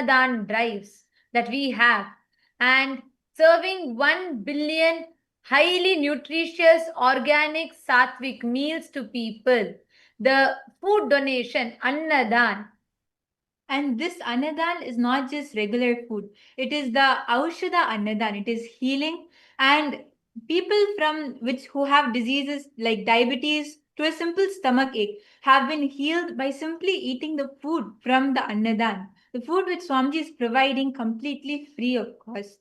Annadan drives that we have, and serving 1 billion highly nutritious, organic, sattvic meals to people. The food donation, Annadan. And this Annadan is not just regular food. It is the Aushadha Annadan. It is healing. And people who have diseases like diabetes to a simple stomach ache have been healed by simply eating the food from the Annadan. The food which Swamiji is providing completely free of cost.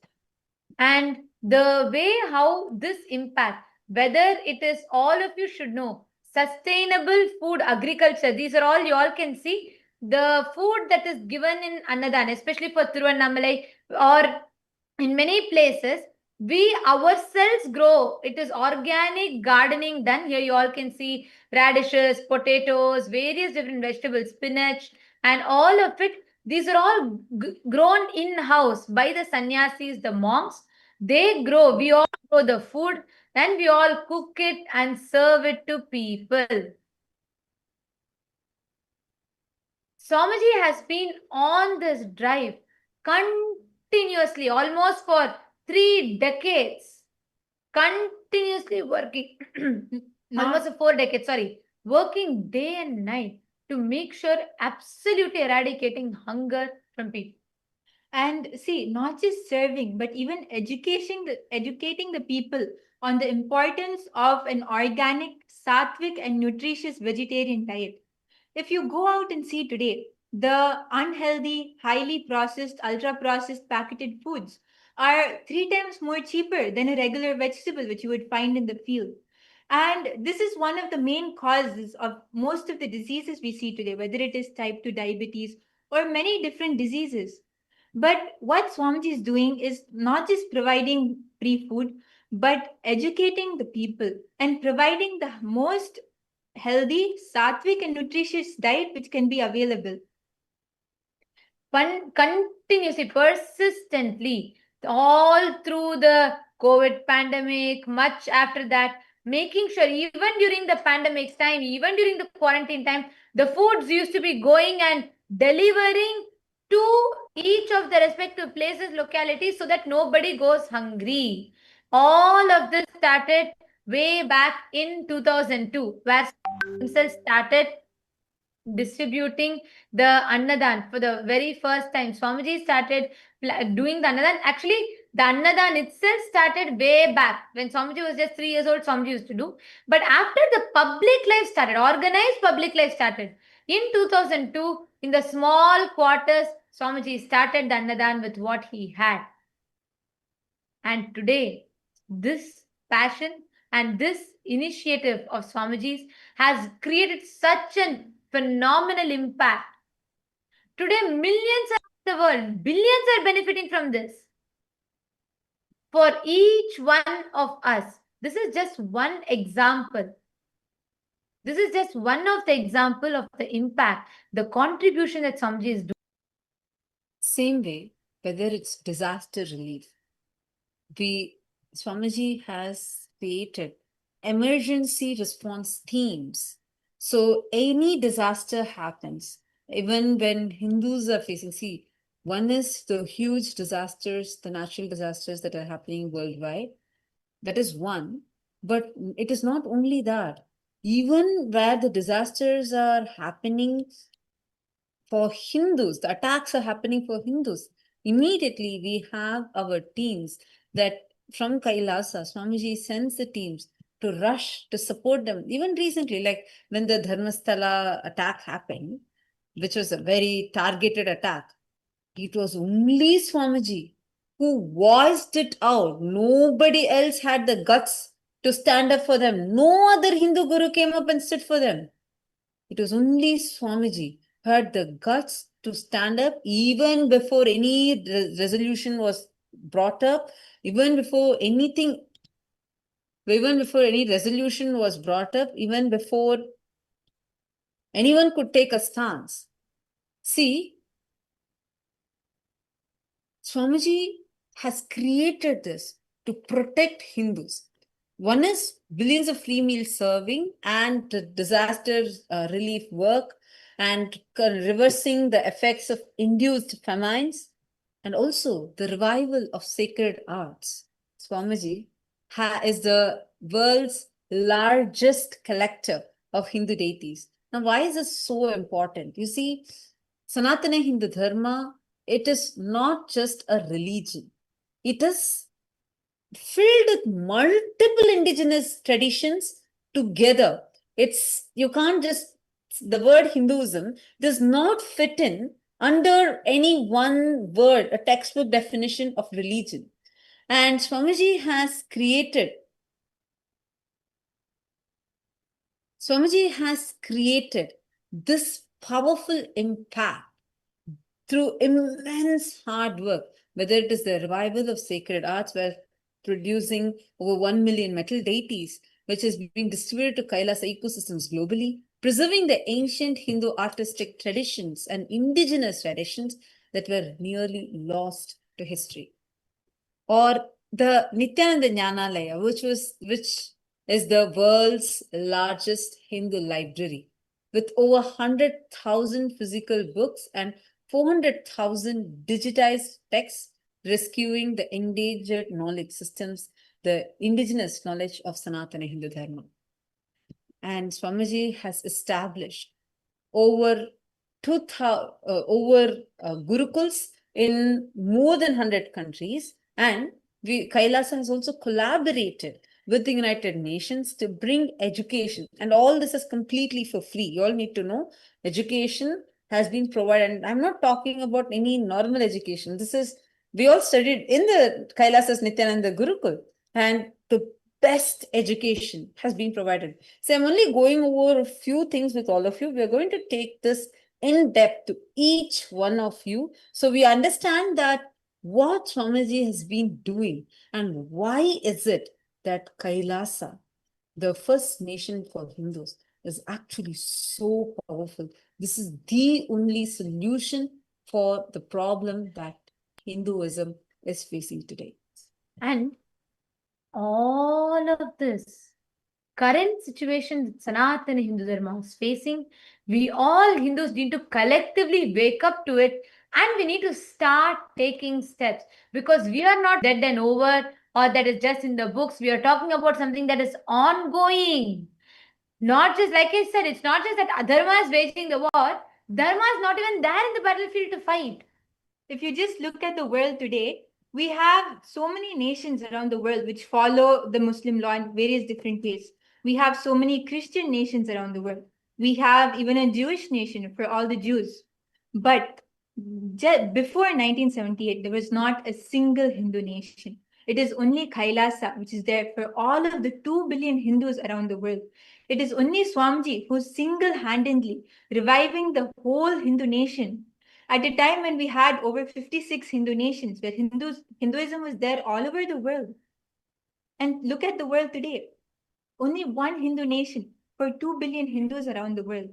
And the way how this impact, whether it is, all of you should know, sustainable food agriculture, these are all you all can see. The food that is given in Annadan, especially for Tiruvannamalai or in many places, we ourselves grow. It is organic gardening done. Here you all can see radishes, potatoes, various different vegetables, spinach, and all of it. These are all grown in-house by the sannyasis, the monks. They grow. We all grow the food and we all cook it and serve it to people. Swamiji has been on this drive continuously, almost for 3 decades, continuously working, almost 4 decades, sorry, working day and night to make sure absolutely eradicating hunger from people. And see, not just serving, but even educating the people on the importance of an organic, sattvic, and nutritious vegetarian diet. If you go out and see today, the unhealthy, highly processed, ultra-processed packeted foods are 3 times more cheaper than a regular vegetable which you would find in the field. And this is one of the main causes of most of the diseases we see today, whether it is type 2 diabetes or many different diseases. But what Swamiji is doing is not just providing free food, but educating the people and providing the most healthy, sattvic, and nutritious diet which can be available. Continuously, persistently, all through the COVID pandemic, much after that, making sure even during the pandemic time, even during the quarantine time, the foods used to be going and delivering to each of the respective places, localities, so that nobody goes hungry. All of this started way back in 2002, where themselves started distributing the Annadan for the very first time. Swamiji started doing the Annadan. Actually, the Annadan itself started way back when Swamiji was just 3 years old. Swamiji used to do. But after the public life started, organized public life started in 2002, in the small quarters, Swamiji started the Annadan with what he had. And today, this passion and this initiative of Swamiji's has created such a phenomenal impact. Today, millions around the world, billions are benefiting from this. For each one of us, this is just one example. This is just one of the example of the impact, the contribution that Swamiji is doing. Same way, whether it's disaster relief, Swamiji has created emergency response teams. So any disaster happens, even when Hindus are facing, see, one is the huge disasters, the natural disasters that are happening worldwide. That is one. But it is not only that. Even where the disasters are happening for Hindus, the attacks are happening for Hindus, immediately we have our teams that from Kailasa, Swamiji sends the teams to rush to support them. Even recently, like when the Dharmasthala attack happened, which was a very targeted attack, it was only Swamiji who voiced it out. Nobody else had the guts to stand up for them. No other Hindu guru came up and stood for them. It was only Swamiji who had the guts to stand up even before any resolution was brought up, even before any resolution was brought up, even before anyone could take a stance. See, Swamiji has created this to protect Hindus. One is billions of free meal serving and disaster relief work. and reversing the effects of induced famines, and also the revival of sacred arts. Swamiji is the world's largest collector of Hindu deities. Now, why is this so important? You see, Sanatana Hindu Dharma, it is not just a religion. It is filled with multiple indigenous traditions together. You can't just, the word Hinduism does not fit in under any one word, a textbook definition of religion. And Swamiji has created this powerful impact through immense hard work, whether it is the revival of sacred arts, where producing over 1 million metal deities, which is being distributed to Kailasa ecosystems globally, preserving the ancient Hindu artistic traditions and indigenous traditions that were nearly lost to history. Or the Nithyananda Jnanalaya, which is the world's largest Hindu library, with over 100,000 physical books and 400,000 digitized texts, rescuing the endangered knowledge systems, the indigenous knowledge of Sanatana Hindu Dharma. And Swamiji has established over gurukuls in more than 100 countries, and Kailasa has also collaborated with the United Nations to bring education, and all this is completely for free. You all need to know, education has been provided, and I'm not talking about any normal education. We all studied in the Kailasa's Nityananda Gurukul, and the best education has been provided. So I'm only going over a few things with all of you. We are going to take this in depth to each one of you, so we understand that what Swamiji has been doing and why is it that Kailasa, the first nation for Hindus, is actually so powerful. This is the only solution for the problem that Hinduism is facing today. And all of this current situation that Sanatana Hindu Dharma is facing, we all Hindus need to collectively wake up to it, and we need to start taking steps, because we are not dead and over, or that is just in the books. We are talking about something that is ongoing. Not just, like I said, it's not just that Adharma is waging the war. Dharma is not even there in the battlefield to fight. If you just look at the world today, we have so many nations around the world which follow the Muslim law in various different ways. We have so many Christian nations around the world. We have even a Jewish nation for all the Jews. But before 1978, there was not a single Hindu nation. It is only Kailasa, which is there for all of the 2 billion Hindus around the world. It is only Swamiji who's single-handedly reviving the whole Hindu nation at a time when we had over 56 Hindu nations, where Hinduism was there all over the world. And look at the world today. Only one Hindu nation for 2 billion Hindus around the world.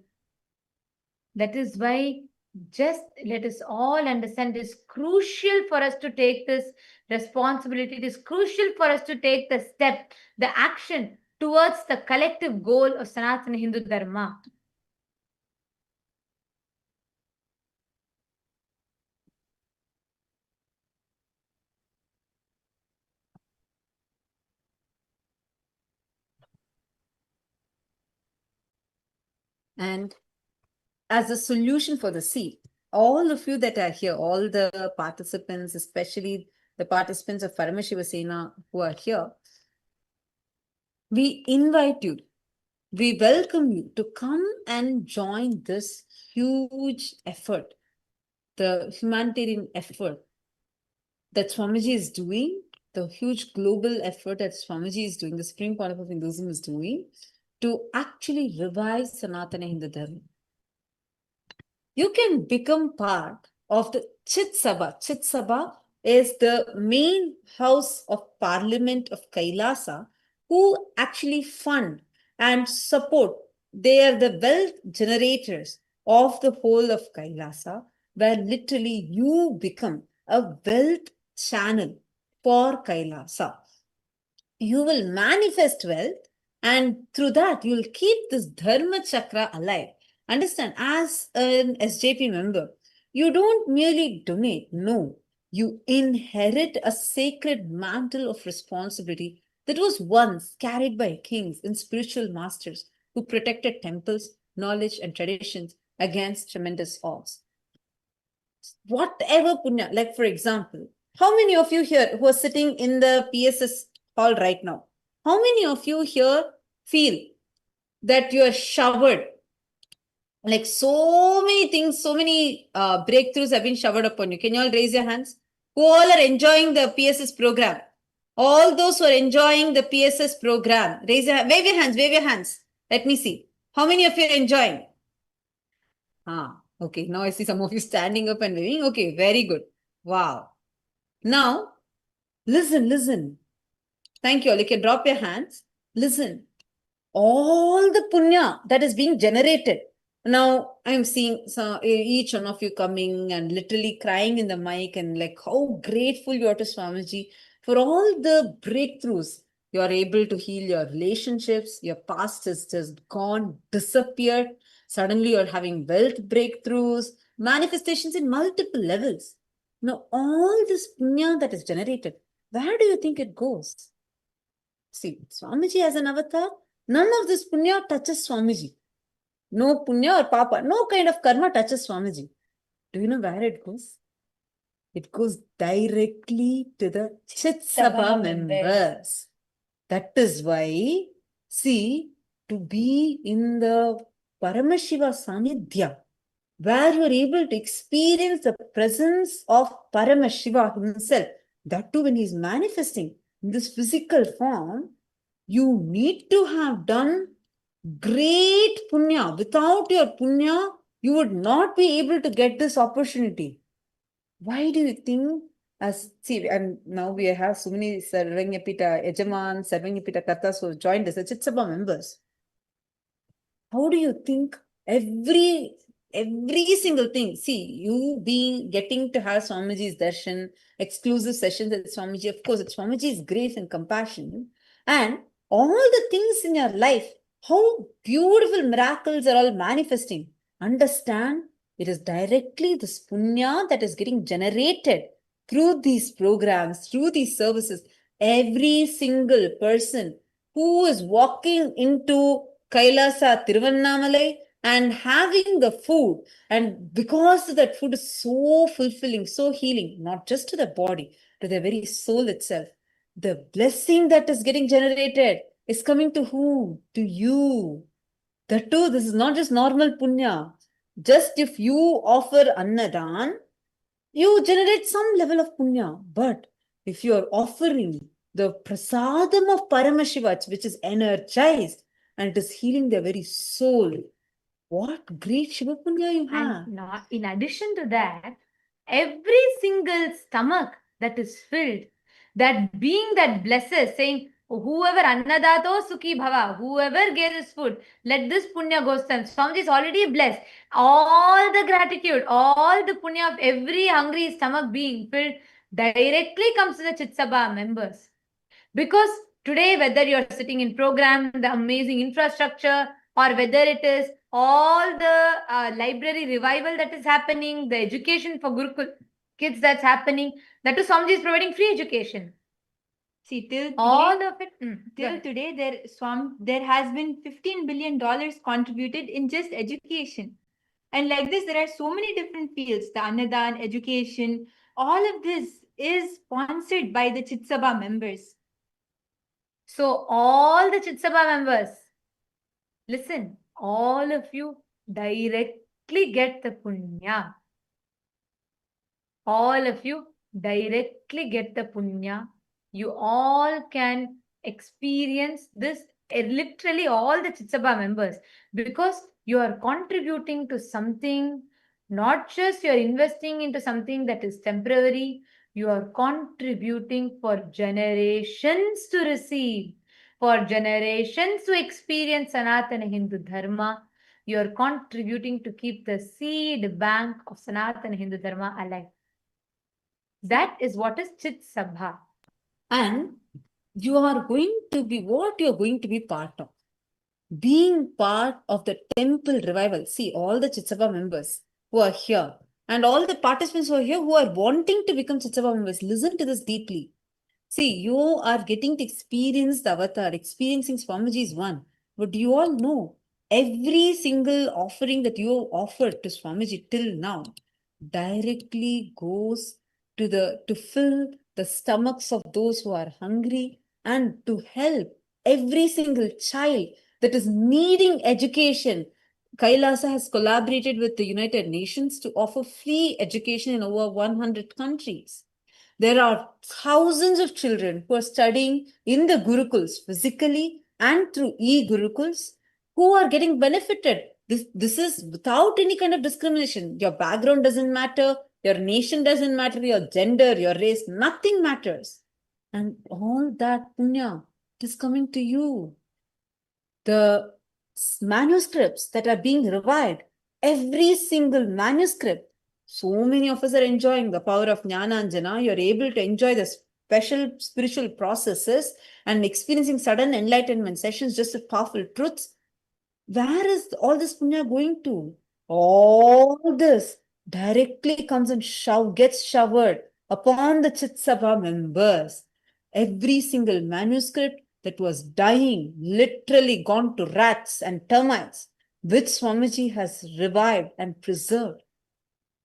That is why just let us all understand it is crucial for us to take this responsibility. It is crucial for us to take the step, the action towards the collective goal of Sanatana Hindu Dharma. And as a solution for the sea, all of you that are here, all the participants, especially the participants of Paramashiva who are here, we invite you, we welcome you to come and join this huge effort, the humanitarian effort that Swamiji is doing, the huge global effort that Swamiji is doing, the Supreme Pontiff of Hinduism is doing, to actually revive Sanatana Hindu Dharma. You can become part of the Chit Sabha. Chit Sabha is the main house of parliament of Kailasa, who actually fund and support. They are the wealth generators of the whole of Kailasa, where literally you become a wealth channel for Kailasa. You will manifest wealth, and through that, you'll keep this Dharma Chakra alive. Understand, as an SJP member, you don't merely donate. No, you inherit a sacred mantle of responsibility that was once carried by kings and spiritual masters who protected temples, knowledge, and traditions against tremendous odds. Whatever punya, like for example, how many of you here who are sitting in the PSS hall right now, how many of you here feel that you are showered? Like so many things, so many breakthroughs have been showered upon you. Can you all raise your hands? Who all are enjoying the PSS program? All those who are enjoying the PSS program, raise your wave your hands, wave your hands. Let me see. How many of you are enjoying? Okay. Now I see some of you standing up and waving. Okay, very good. Wow. Now, listen. Thank you all. You can drop your hands. Listen. All the punya that is being generated. Now, I'm seeing each one of you coming and literally crying in the mic and like how grateful you are to Swamiji for all the breakthroughs. You are able to heal your relationships. Your past is just gone, disappeared. Suddenly, you're having wealth breakthroughs, manifestations in multiple levels. Now, all this punya that is generated, where do you think it goes? See, Swamiji as an avatar, none of this punya touches Swamiji. No punya or papa, no kind of karma touches Swamiji. Do you know where it goes? It goes directly to the Chit-Sabha members. That is why, see, to be in the Paramashiva Sanidhya, where you are able to experience the presence of Paramashiva himself, that too when he is manifesting in this physical form, you need to have done great punya. Without your punya, you would not be able to get this opportunity. Why do you think? And now we have so many Sarvanyapita Ejaman, Sarvanyapita Kartas who have joined us as Chit-Sabha members. How do you think every single thing? See, you getting to have Swamiji's darshan, exclusive sessions at Swamiji, of course, it's Swamiji's grace and compassion, and all the things in your life, how beautiful miracles are all manifesting. Understand, it is directly this punya that is getting generated through these programs, through these services. Every single person who is walking into KAILASA, Tiruvannamalai, and having the food, and because that food is so fulfilling, so healing, not just to the body, to the very soul itself, the blessing that is getting generated is coming to who? To you. That too, this is not just normal punya. Just if you offer annadan, you generate some level of punya. But if you are offering the prasadam of Paramashiva, which is energized, and it is healing their very soul, what great Shiva punya you have. And not, in addition to that, every single stomach that is filled, that being that blesses, saying, whoever annadato sukhi bhava, whoever gave this food, let this punya go to them. Swamiji is already blessed. All the gratitude, all the punya of every hungry stomach being filled directly comes to the Chit-Sabha members. Because today, whether you're sitting in program, the amazing infrastructure, or whether it is all the library revival that is happening, the education for Gurukul kids that's happening, that too Swamiji is providing free education. See, till All today, of it. till today, there has been $15 billion contributed in just education. And like this, there are so many different fields, the Annadan, education, all of this is sponsored by the Chit-Sabha members. So all the Chit-Sabha members, listen, all of you directly get the punya. All of you directly get the punya. You all can experience this, literally all the Chit-Sabha members, because you are contributing to something, not just you're investing into something that is temporary, you are contributing for generations to receive, for generations to experience Sanatana Hindu Dharma. You are contributing to keep the seed bank of Sanatana Hindu Dharma alive. That is what is being part of the temple revival. See, all the Chit-Sabha members who are here and all the participants who are here who are wanting to become Chit-Sabha members, listen to this deeply. See, you are getting to experience the avatar, experiencing Swamiji is one. But you all know, every single offering that you have offered to Swamiji till now directly goes to fill the stomachs of those who are hungry and to help every single child that is needing education. KAILASA has collaborated with the United Nations to offer free education in over 100 countries. There are thousands of children who are studying in the Gurukuls physically and through e-Gurukuls who are getting benefited. This is without any kind of discrimination. Your background doesn't matter, your nation doesn't matter, your gender, your race, nothing matters. And all that punya is coming to you. The manuscripts that are being revived, every single manuscript, so many of us are enjoying the power of Jnana Anjana. You're able to enjoy the special spiritual processes and experiencing sudden enlightenment sessions just with powerful truths. Where is all this punya going to? All this directly comes and gets showered upon the Chit-Sabha members. Every single manuscript that was dying, literally gone to rats and termites, which Swamiji has revived and preserved.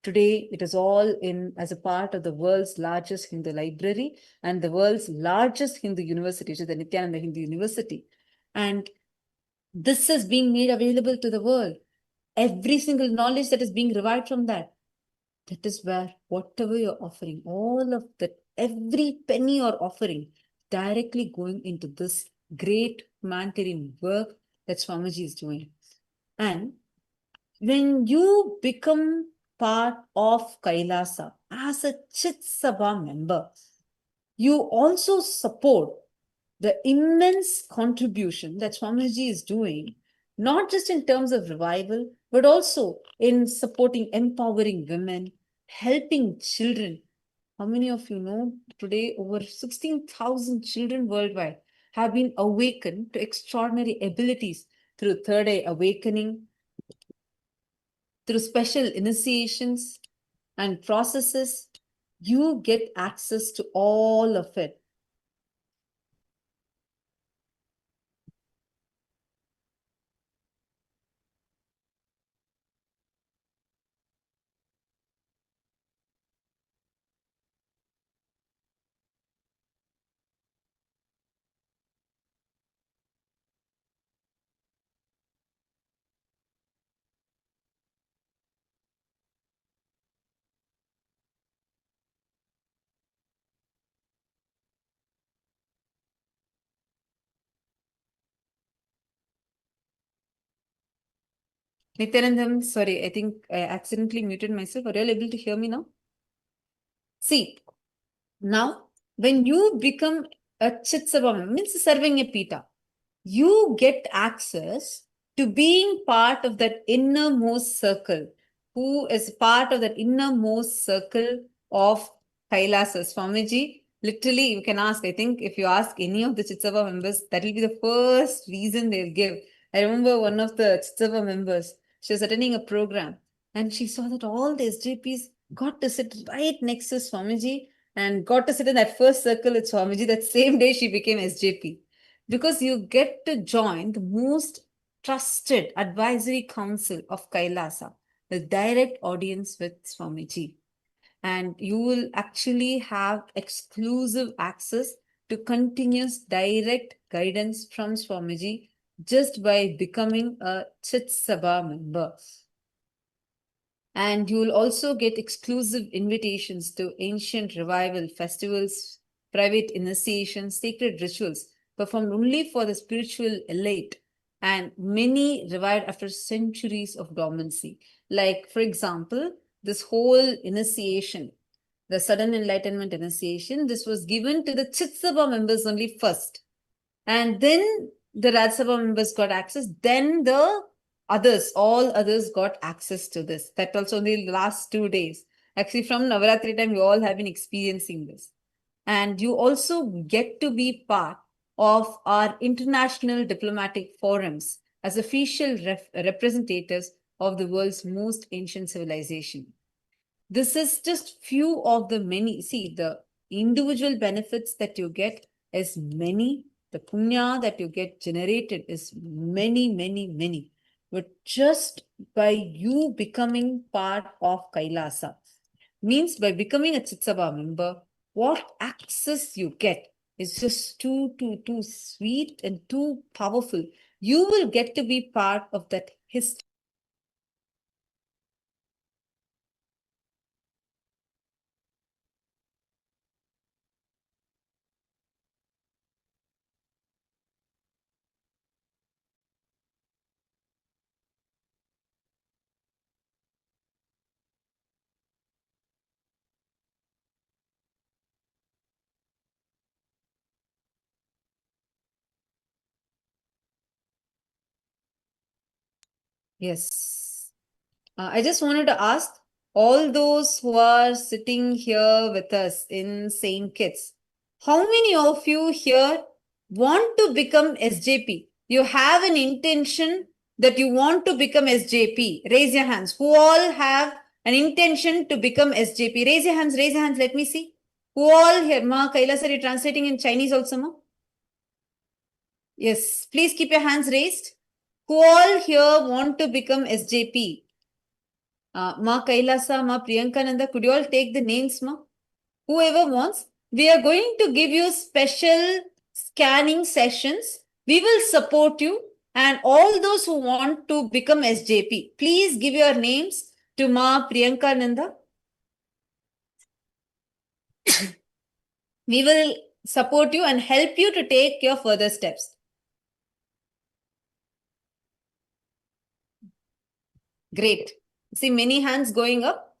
Today, it is all in as a part of the world's largest Hindu library and the world's largest Hindu university, which is the Nithyananda Hindu University. And this is being made available to the world. Every single knowledge that is being revived from that is where whatever you're offering, all of that, every penny you're offering, directly going into this great humanitarian work that Swamiji is doing. And when you become part of KAILASA as a Chit-Sabha member, you also support the immense contribution that Swamiji is doing, not just in terms of revival, but also in supporting, empowering women, helping children. How many of you know today over 16,000 children worldwide have been awakened to extraordinary abilities through third eye awakening, through special initiations and processes? You get access to all of it. Nityanandam, sorry, I think I accidentally muted myself. Are you all able to hear me now? See, now when you become a Chit-Sabha member, means serving a pita, you get access to being part of that innermost circle. Who is part of that innermost circle of KAILASA? Swamiji, literally, you can ask, I think if you ask any of the Chit-Sabha members, that will be the first reason they'll give. I remember one of the Chit-Sabha members, she was attending a program and she saw that all the SJPs got to sit right next to Swamiji and got to sit in that first circle with Swamiji. That same day she became SJP. Because you get to join the most trusted advisory council of KAILASA, the direct audience with Swamiji. And you will actually have exclusive access to continuous direct guidance from Swamiji just by becoming a Chit-Sabha member. And you will also get exclusive invitations to ancient revival festivals, private initiations, sacred rituals performed only for the spiritual elite, and many revived after centuries of dormancy. Like, for example, this whole initiation, the Sudden Enlightenment initiation, this was given to the Chit-Sabha members only first. And then the Raj Sabha members got access. Then the others, all others got access to this. That also in the last 2 days. Actually, from Navaratri time, you all have been experiencing this. And you also get to be part of our international diplomatic forums as official representatives of the world's most ancient civilization. This is just few of the many. See, the individual benefits that you get is many. The punya that you get generated is many, many, many. But just by you becoming part of Kailasa, means by becoming a Chitsabha member, what access you get is just too sweet and too powerful. You will get to be part of that history. Yes. I just wanted to ask all those who are sitting here with us in St. Kitts, how many of you here want to become SJP? You have an intention that you want to become SJP. Raise your hands. Who all have an intention to become SJP? Raise your hands, raise your hands. Let me see. Who all here? Ma, Kailasa, are you translating in Chinese also, ma? Yes, please keep your hands raised. Who all here want to become SJP? Ma Kailasa, Ma Priyankananda, could you all take the names, ma? Whoever wants, we are going to give you special scanning sessions. We will support you, and all those who want to become SJP, please give your names to Ma Priyankananda. We will support you and help you to take your further steps. Great. See many hands going up.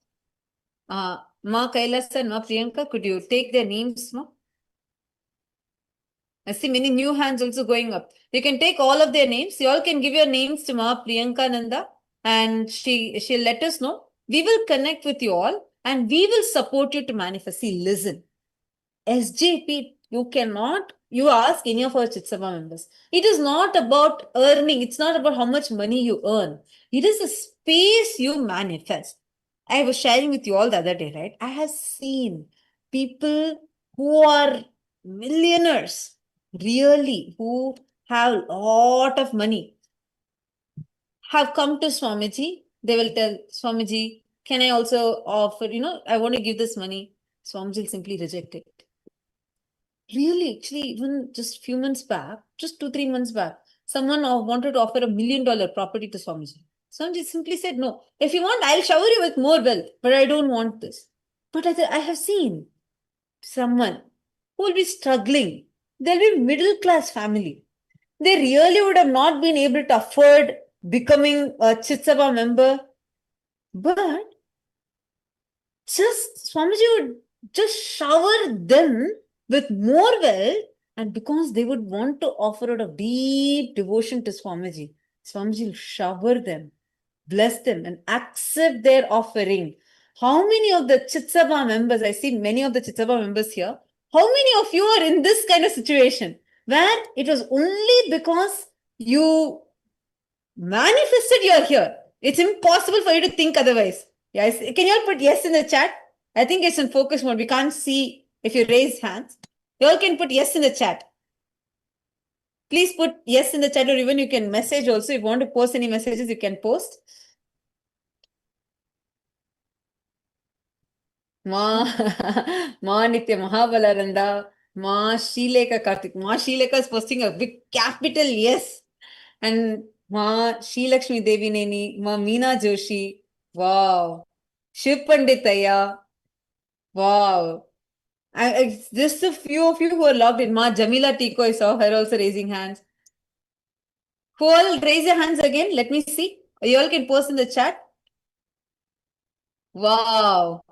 Ma Kailasa and Ma Priyanka, could you take their names, ma? I see many new hands also going up. You can take all of their names. You all can give your names to Ma Priyanka Nanda, and she'll let us know. We will connect with you all and we will support you to manifest. See, listen. SJP, you ask any of our Chitsabha members. It is not about earning. It's not about how much money you earn. It is a space you manifest. I was sharing with you all the other day, right? I have seen people who are millionaires, really, who have a lot of money, have come to Swamiji. They will tell Swamiji, can I also offer, I want to give this money. Swamiji will simply reject it. Really, actually, even just few months back, just 2-3 months back, someone wanted to offer $1 million property to Swamiji. Swamiji simply said, no, if you want, I'll shower you with more wealth, but I don't want this. But I have seen someone who will be struggling. They'll be middle class family. They really would have not been able to afford becoming a Chitsabha member. But just Swamiji would just shower them with more wealth, and because they would want to offer out of deep devotion to Swamiji, Swamiji will shower them, bless them, and accept their offering. How many of the Chitsabha members, I see many of the Chitsabha members here, how many of you are in this kind of situation where it was only because you manifested you're here? It's impossible for you to think otherwise. Yes, can you all put yes in the chat? I think it's in focus mode. We can't see if you raise hands. You all can put yes in the chat. Please put yes in the chat, or even you can message also. If you want to post any messages, you can post. Ma Nitya Mahabalaranda, Ma Shileka Kartik. Ma Shileka is posting a big capital yes. And Ma Shilakshmi Devi Neni, Ma Meena Joshi. Wow. Shiv Panditaya. Wow. Just a few of you who are logged in. Ma Jamila Tiko, I saw her also raising hands. Who all raise your hands again? Let me see. You all can post in the chat. Wow.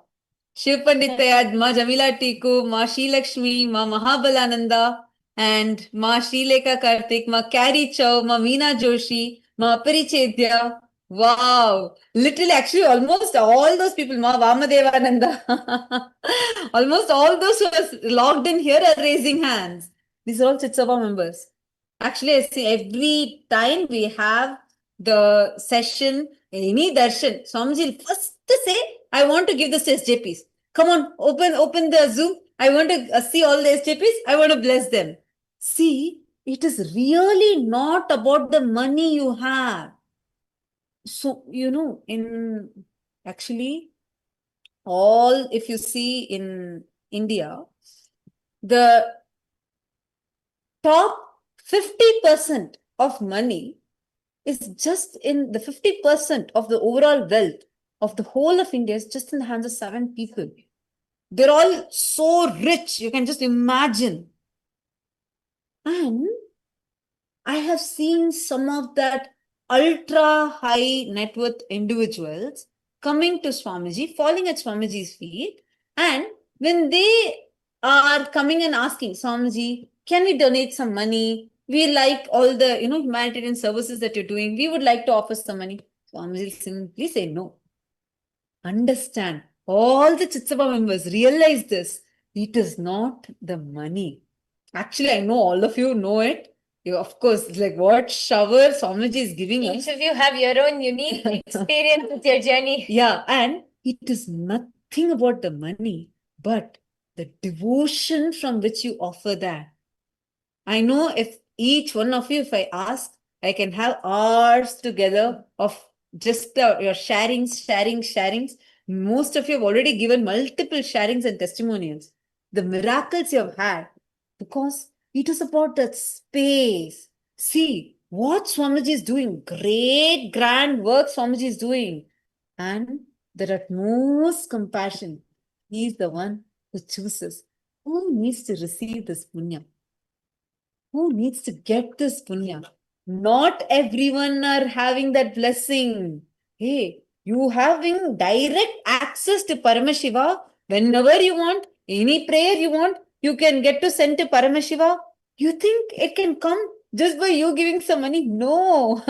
Shiv Panditaya, Ma Jamila Tiku, Ma Shilakshmi, Ma Mahabalananda, and Ma Shileka Kartik, Ma Carrie Chow, Ma Meena Joshi, Ma Parichedya. Wow. Literally, actually, almost all those people, Ma Vamadevananda. Almost all those who are logged in here are raising hands. These are all Chitsabha members. Actually, I see every time we have the session, any darshan, Swamiji will first say, I want to give this to SJPs. Come on, open the Zoom. I want to see all the SJPs. I want to bless them. See, it is really not about the money you have. So, in actually, if you see in India, the top 50% of money is just in the 50% of the overall wealth of the whole of India is just in the hands of 7 people. They're all so rich, you can just imagine. And I have seen some of that ultra high net worth individuals coming to Swamiji, falling at Swamiji's feet. And when they are coming and asking, Swamiji, can we donate some money? We like all the humanitarian services that you're doing. We would like to offer some money. Swamiji will simply say no. Understand. All the Chitsabha members realize this. It is not the money. Actually, I know all of you know it. Of course, it's like what shower Swamiji is giving us. Each of you have your own unique experience with your journey. Yeah, and it is nothing about the money, but the devotion from which you offer that. I know if each one of you, if I ask, I can have hours together of just your sharings. Most of you have already given multiple sharings and testimonials. The miracles you have had, because it is about that space. See what Swamiji is doing. Great, grand work Swamiji is doing. And the utmost compassion. He is the one who chooses who needs to receive this punya. Who needs to get this punya? Not everyone are having that blessing. Hey, you having direct access to Paramashiva whenever you want, any prayer you want, you can get to send to Paramashiva. You think it can come just by you giving some money? No.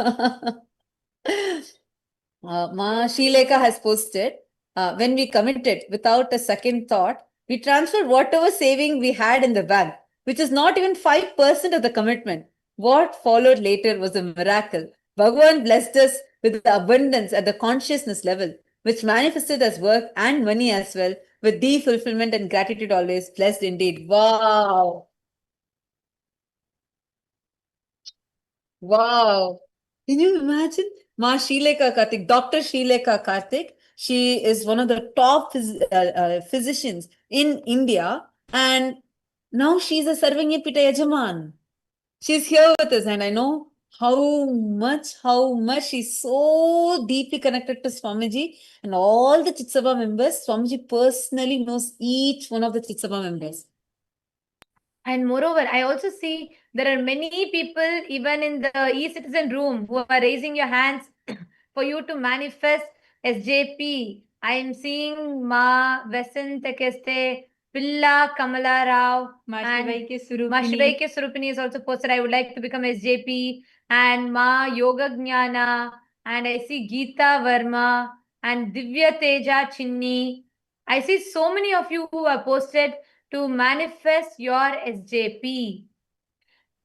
Ma Shileka has posted, when we committed without a second thought, we transferred whatever saving we had in the bank, which is not even 5% of the commitment. What followed later was a miracle. Bhagavan blessed us with the abundance at the consciousness level, which manifested as work and money as well, with deep fulfillment and gratitude always. Blessed indeed. Wow. Wow. Can you imagine? Ma Shileka Karthik, Dr. Shileka Karthik, she is one of the top physicians in India, and now she's a Sarvanya Pita Yajaman. She's here with us, and I know how much she's so deeply connected to Swamiji and all the Chitsabha members. Swamiji personally knows each one of the Chitsabha members. And moreover, I also see there are many people, even in the e-citizen room, who are raising your hands for you to manifest SJP. I am seeing Ma Vesantakeste, Pilla Kamala Rao, and Mashivaike Surupini is also posted. I would like to become SJP. And Ma Yoga Jnana. And I see Geeta Verma and Divya Teja Chinni. I see so many of you who are posted to manifest your SJP.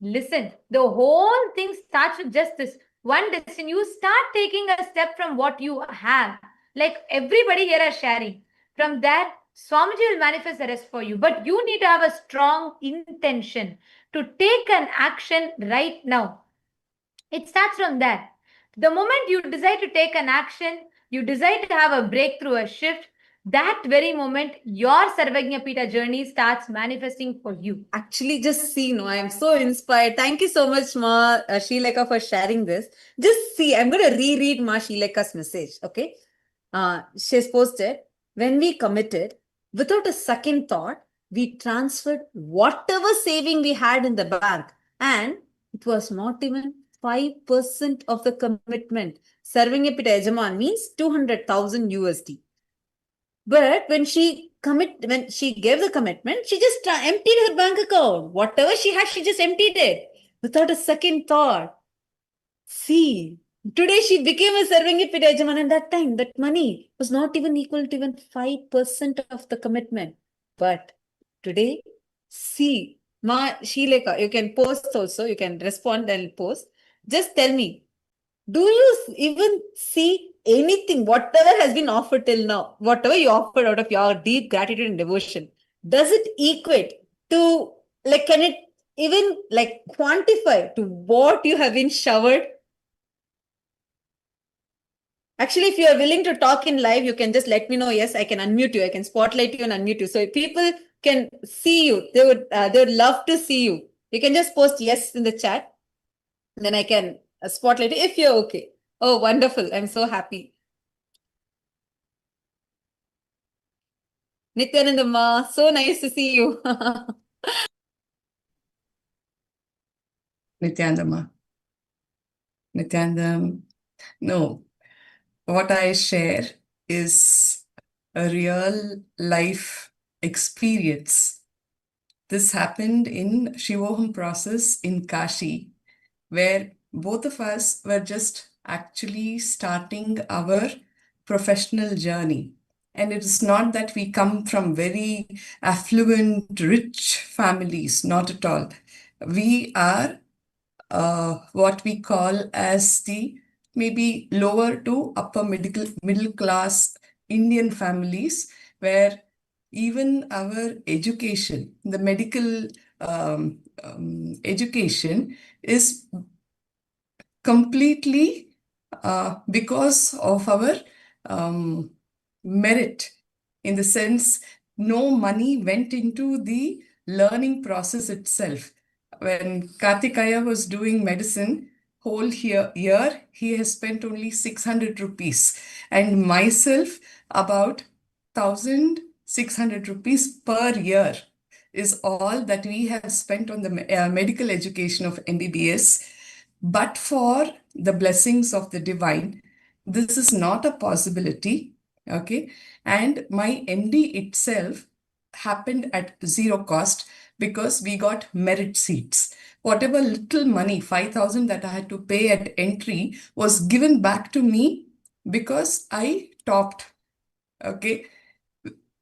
Listen, the whole thing starts with just this one decision. You start taking a step from what you have. Like everybody here is sharing. From that, Swamiji will manifest the rest for you. But you need to have a strong intention to take an action right now. It starts from that. The moment you decide to take an action, you decide to have a breakthrough, a shift, that very moment, your Sarvagnya Pita journey starts manifesting for you. Actually, just see, I am so inspired. Thank you so much, Ma Shileka, for sharing this. Just see, I'm going to reread Ma Shileka's message, okay? She's posted, when we committed, without a second thought, we transferred whatever saving we had in the bank, and it was not even 5% of the commitment. Serving a Pita Yajaman means 200,000 USD. But when she gave the commitment, she just emptied her bank account. Whatever she had, she just emptied it without a second thought. See, today she became a Sarvangi Pita Yajaman, and that time, that money was not even equal to even 5% of the commitment. But today, see, Ma Shileka, you can post also, you can respond and post. Just tell me, do you even see anything, whatever has been offered till now, whatever you offered out of your deep gratitude and devotion, does it equate to, like, can it even like quantify to what you have been showered? Actually, if you are willing to talk in live, you can just let me know. Yes, I can unmute you. I can spotlight you and unmute you. So if people can see you, they would love to see you. You can just post yes in the chat. Then I can spotlight you if you're okay. Oh, wonderful. I'm so happy. Nityanandamma, so nice to see you. Nityanandamma. Nityanandam. No, what I share is a real life experience. This happened in Shivoham process in Kashi, where both of us were just actually starting our professional journey. And it is not that we come from very affluent, rich families, not at all. We are what we call as the maybe lower to upper middle class Indian families, where even our education, the medical education is completely because of our merit, in the sense no money went into the learning process itself. When Kartikaya was doing medicine, whole year, he has spent only 600 rupees, and myself about 1,600 rupees per year is all that we have spent on the medical education of MBBS. But for the blessings of the divine, this is not a possibility. Okay. And my MD itself happened at zero cost because we got merit seats. Whatever little money, 5,000 that I had to pay at entry, was given back to me because I topped. Okay.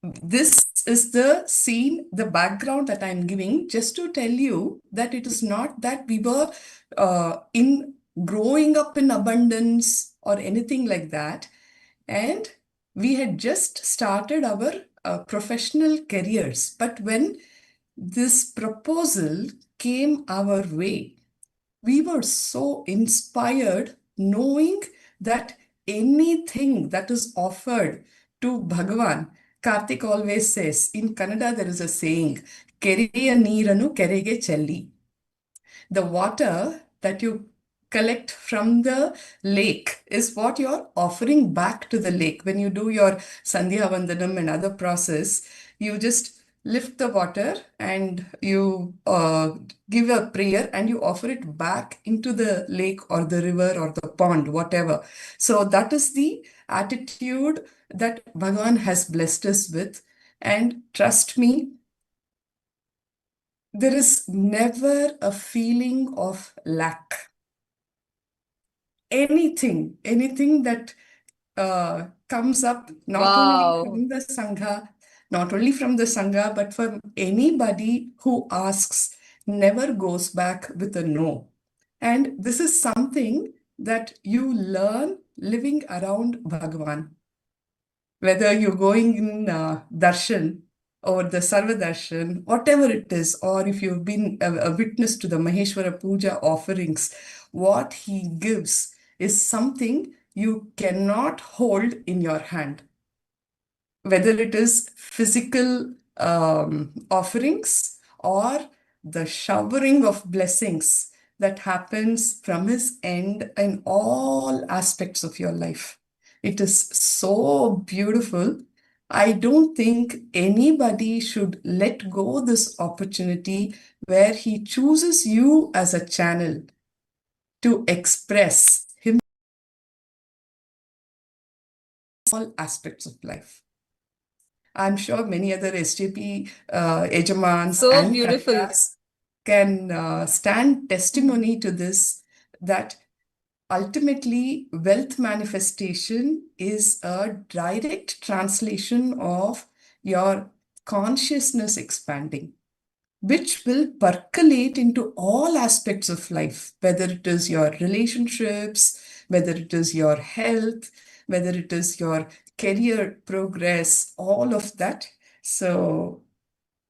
This is the scene, the background that I'm giving, just to tell you that it is not that we were in growing up in abundance or anything like that. And we had just started our professional careers. But when this proposal came our way, we were so inspired knowing that anything that is offered to Bhagavan, Karthik always says, in Kannada there is a saying, Kereya neeranu kerege chelli. The water that you collect from the lake is what you're offering back to the lake. When you do your Sandhya Vandanam and other process, you just lift the water and you give a prayer and you offer it back into the lake or the river or the pond, whatever. So that is the attitude that Bhagavan has blessed us with. And trust me, there is never a feeling of lack. Anything that comes up, not only from the Sangha, but from anybody who asks, never goes back with a no. And this is something that you learn living around Bhagavan. Whether you're going in Darshan or the Sarva Darshan, whatever it is, or if you've been a witness to the Maheshwara Puja offerings, what he gives is something you cannot hold in your hand. Whether it is physical offerings or the showering of blessings that happens from his end in all aspects of your life. It is so beautiful. I don't think anybody should let go this opportunity where he chooses you as a channel to express him in all aspects of life. I'm sure many other SJP Ejamans and Kandas can stand testimony to this, that ultimately wealth manifestation is a direct translation of your consciousness expanding. which will percolate into all aspects of life, whether it is your relationships, whether it is your health, whether it is your career progress, all of that. So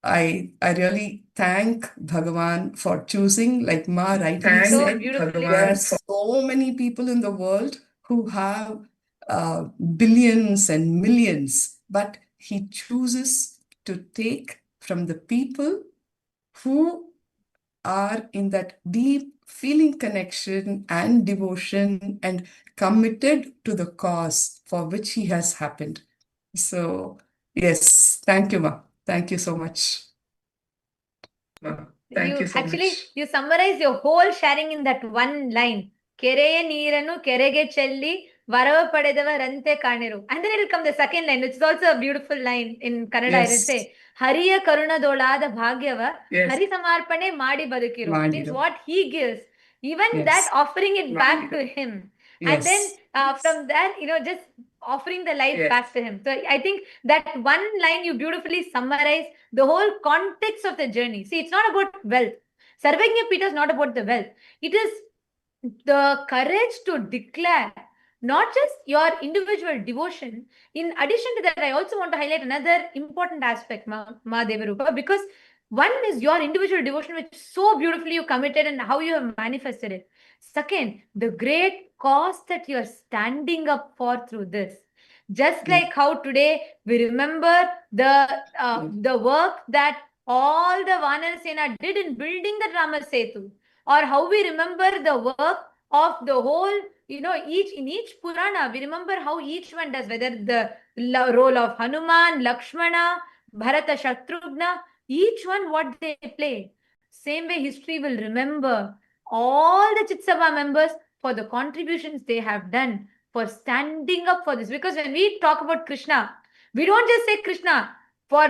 I really thank Bhagavan for choosing, like Ma rightly So said, beautifully there are said. so many people in the world who have billions and millions, but he chooses to take from the people who are in that deep feeling connection and devotion and committed to the cause for which he has happened. So, yes, thank you, Ma. Thank you so much. Thank you so much. You summarize your whole sharing in that one line. ಕೆರೆಯ ನೀರನ್ನು ಕೆರೆಗೆ ಚೆಲ್ಲಿ ವರವ ಪಡೆದವರಂತೆ ಕಾಣಿರು. And then it will come the second line, which is also a beautiful line in Kannada. I will say, ಹರಿಯ ಕರುಣದೊಳಾದ ಭಾಗ್ಯವ ಹರಿ ಸಮರ್ಪಣೆ ಮಾಡಿ ಬದುಕಿರು. Means what he gives, even that offering it back to him. And then from that, just offering the life back to him. So I think that one line you beautifully summarize the whole context of the journey. See, it's not about wealth. Sarvagnya Pita is not about the wealth. It is the courage to declare not just your individual devotion. In addition to that, I also want to highlight another important aspect, Ma Devarupa, because one is your individual devotion, which so beautifully you committed and how you have manifested it. Second, the great cause that you are standing up for through this. Just like how today we remember the work that all the Vanar Sena did in building the Rama Setu, or how we remember the work of the whole, in each Purana, we remember how each one does, whether the role of Hanuman, Lakshmana, Bharata, Shatrughna, each one what they play. Same way history will remember all the Chit-Sabha members for the contributions they have done for standing up for this. Because when we talk about Krishna, we don't just say Krishna. For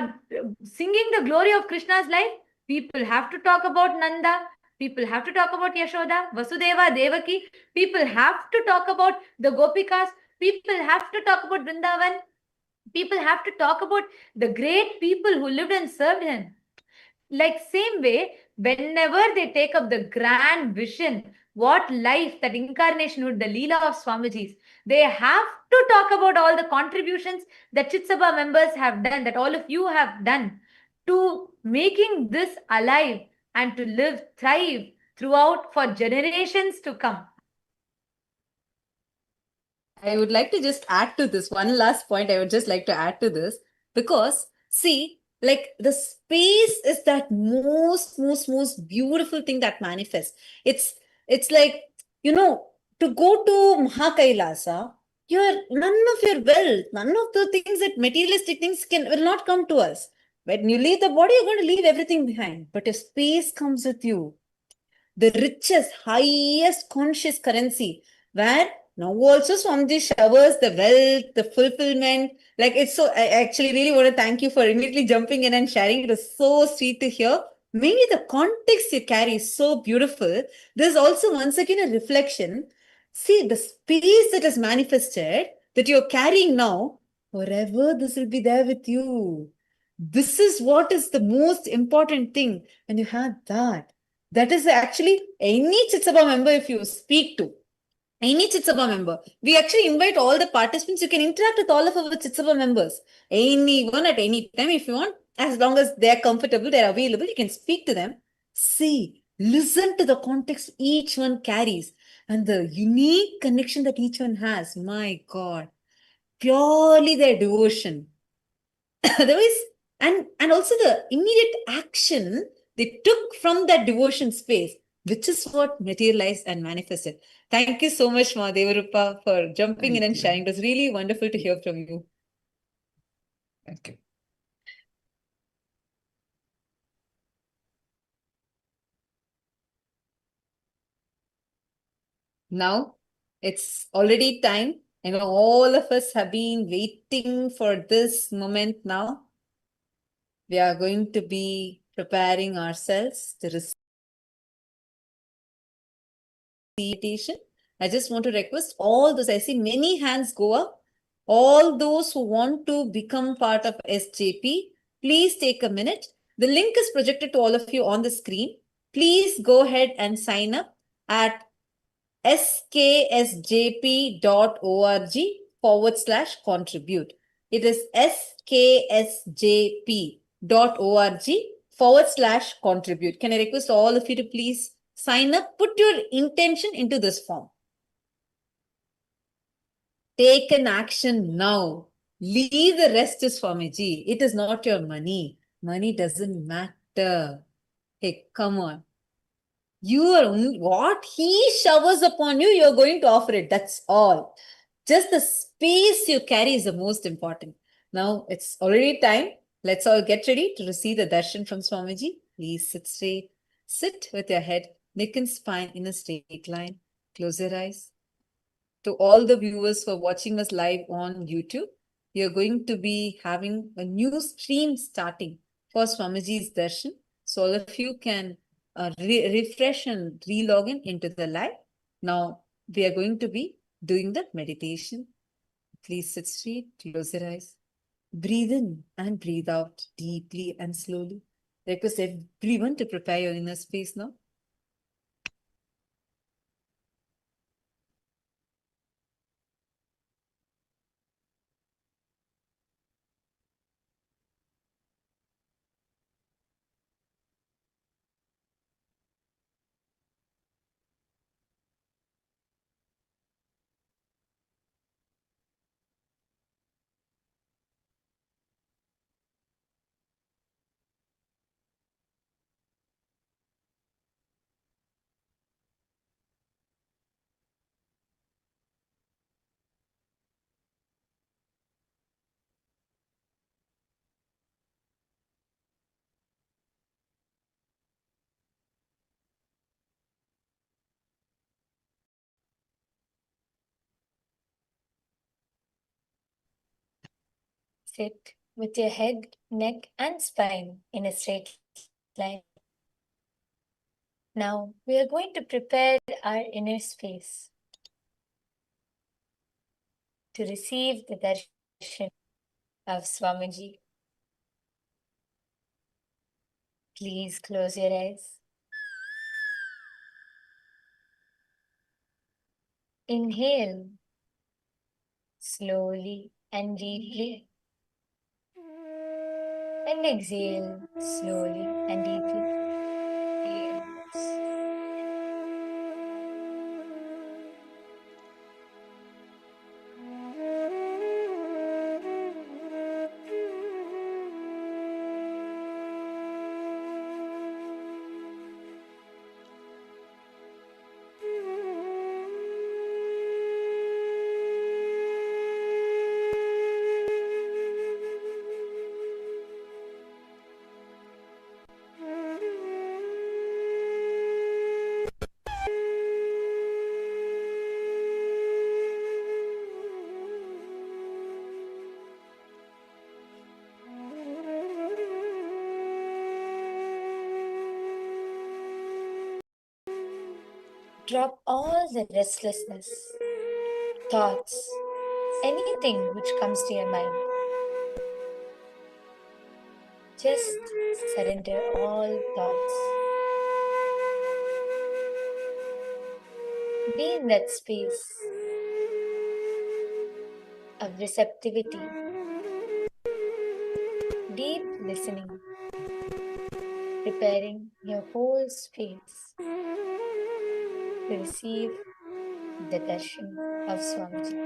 singing the glory of Krishna's life, people have to talk about Nanda, people have to talk about Yashoda, Vasudeva, Devaki, people have to talk about the Gopikas, people have to talk about Vrindavan, people have to talk about the great people who lived and served him. Like same way, whenever they take up the grand vision, what life, that incarnationhood, the Leela of Swamiji's, they have to talk about all the contributions that Chit-Sabha members have done, that all of you have done to making this alive and to live, thrive throughout for generations to come. I would like to just add to this one last point. I would just like to add to this because, see, like the space is that most beautiful thing that manifests. It's like, to go to KAILASA, none of your wealth, none of the things that materialistic things will not come to us. When you leave the body, you're going to leave everything behind. But if space comes with you, the richest, highest conscious currency, where now also Swamiji showers the wealth, the fulfillment. Like it's so, I actually really want to thank you for immediately jumping in and sharing. It was so sweet to hear. Maybe the context you carry is so beautiful. There's also once again a reflection. See, the space that is manifested, that you're carrying now, forever this will be there with you. This is what is the most important thing. And you have that. That is actually any Chit-Sabha member, if you speak to, any Chit-Sabha member, we actually invite all the participants. You can interact with all of our Chit-Sabha members. Anyone at any time, if you want, as long as they're comfortable, they're available, you can speak to them. See, listen to the context each one carries and the unique connection that each one has. My God, purely their devotion. Otherwise, and also the immediate action they took from that devotion space, which is what materialized and manifested. Thank you so much, Ma Devarupa, for jumping in and sharing. It was really wonderful to hear from you. Thank you. Now, it's already time. I know all of us have been waiting for this moment now. We are going to be preparing ourselves to receive meditation. I just want to request all those, I see many hands go up. All those who want to become part of SJP, please take a minute The link is projected to all of you on the screen. Please go ahead and sign up at sksjp.org/contribute. It is sksjp.org/contribute. Can I request all of you to please sign up, put your intention into this form. Take an action now. Leave the rest to Swamiji. It is not your money. Money doesn't matter. Hey, come on. You are what he showers upon you, you're going to offer it. That's all. Just the space you carry is the most important. Now it's already time. Let's all get ready to receive the darshan from Swamiji. Please sit straight. Sit with your head, neck and spine in a straight line. Close your eyes. To all the viewers who are watching us live on YouTube, we are going to be having a new stream starting for Swamiji's darshan. So all of you can refresh and re-log into the live. Now we are going to be doing the meditation. Please sit straight, close your eyes. Breathe in and breathe out deeply and slowly. Request everyone to prepare your inner space now. Sit with your head, neck, and spine in a straight line. Now we are going to prepare our inner space to receive the darshan of Swamiji. Please close your eyes. Inhale slowly and deeply. And exhale slowly and deeply. Drop all the restlessness, thoughts, anything which comes to your mind. Just surrender all thoughts. Be in that space of receptivity, deep listening, preparing your whole space to receive the darshan of Swamiji.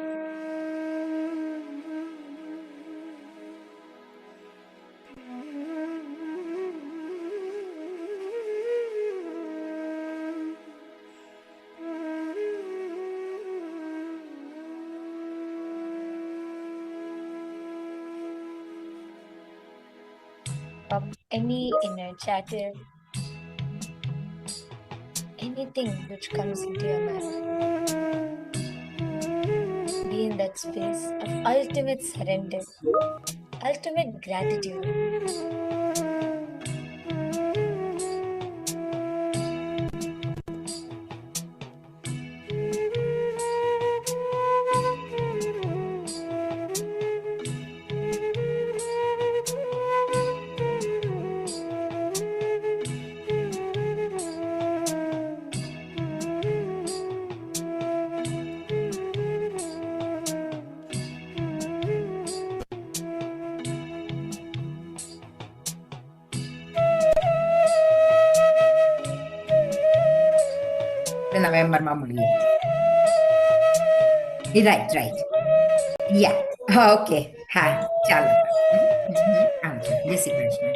Of any inner chatter, anything which comes into your mind. Be in that space of ultimate surrender, ultimate gratitude. November முடியும். Right. Yeah. Okay. हाँ, चलो. जय Shri Krishna.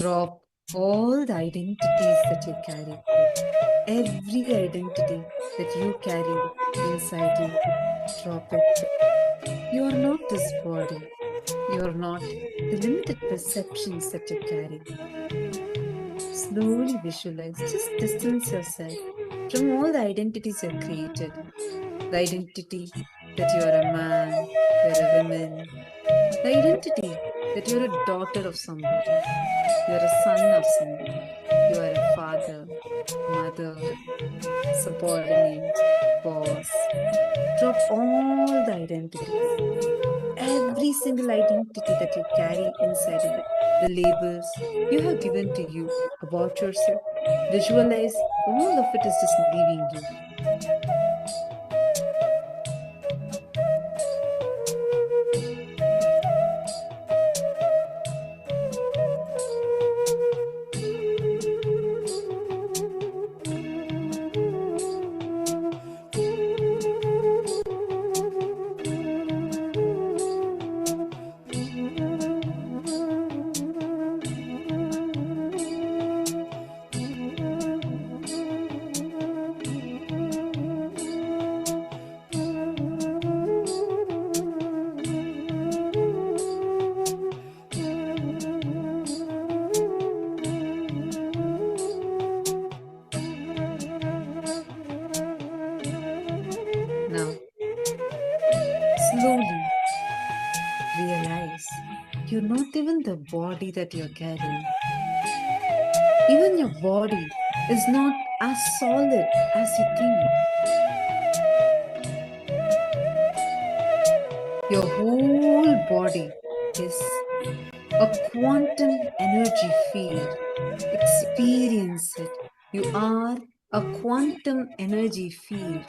Drop all the identities that you carry. Every identity that you carry inside you, drop it. You are not this body. You are not the limited perceptions that you carry. Slowly visualize, just distance yourself from all the identities you have created. The identity that you are a man, you are a woman. The identity that you are a daughter of somebody. You are a son of somebody. You are a father, mother, subordinate, boss. Drop all the identities. Every single identity that you carry inside of it, the labels you have given to you about yourself, visualize all of it is just leaving you. Now, slowly realize you're not even the body that you're carrying. Even your body is not as solid as you think. Your whole body is a quantum energy field. Experience it. You are a quantum energy field.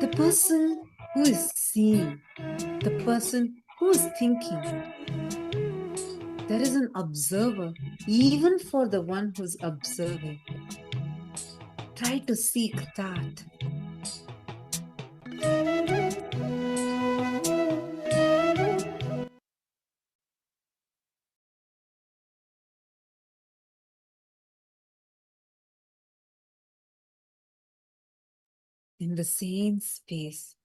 The person who is seeing, the person who is thinking, there is an observer, even for the one who's observing. Try to seek that. In the same space,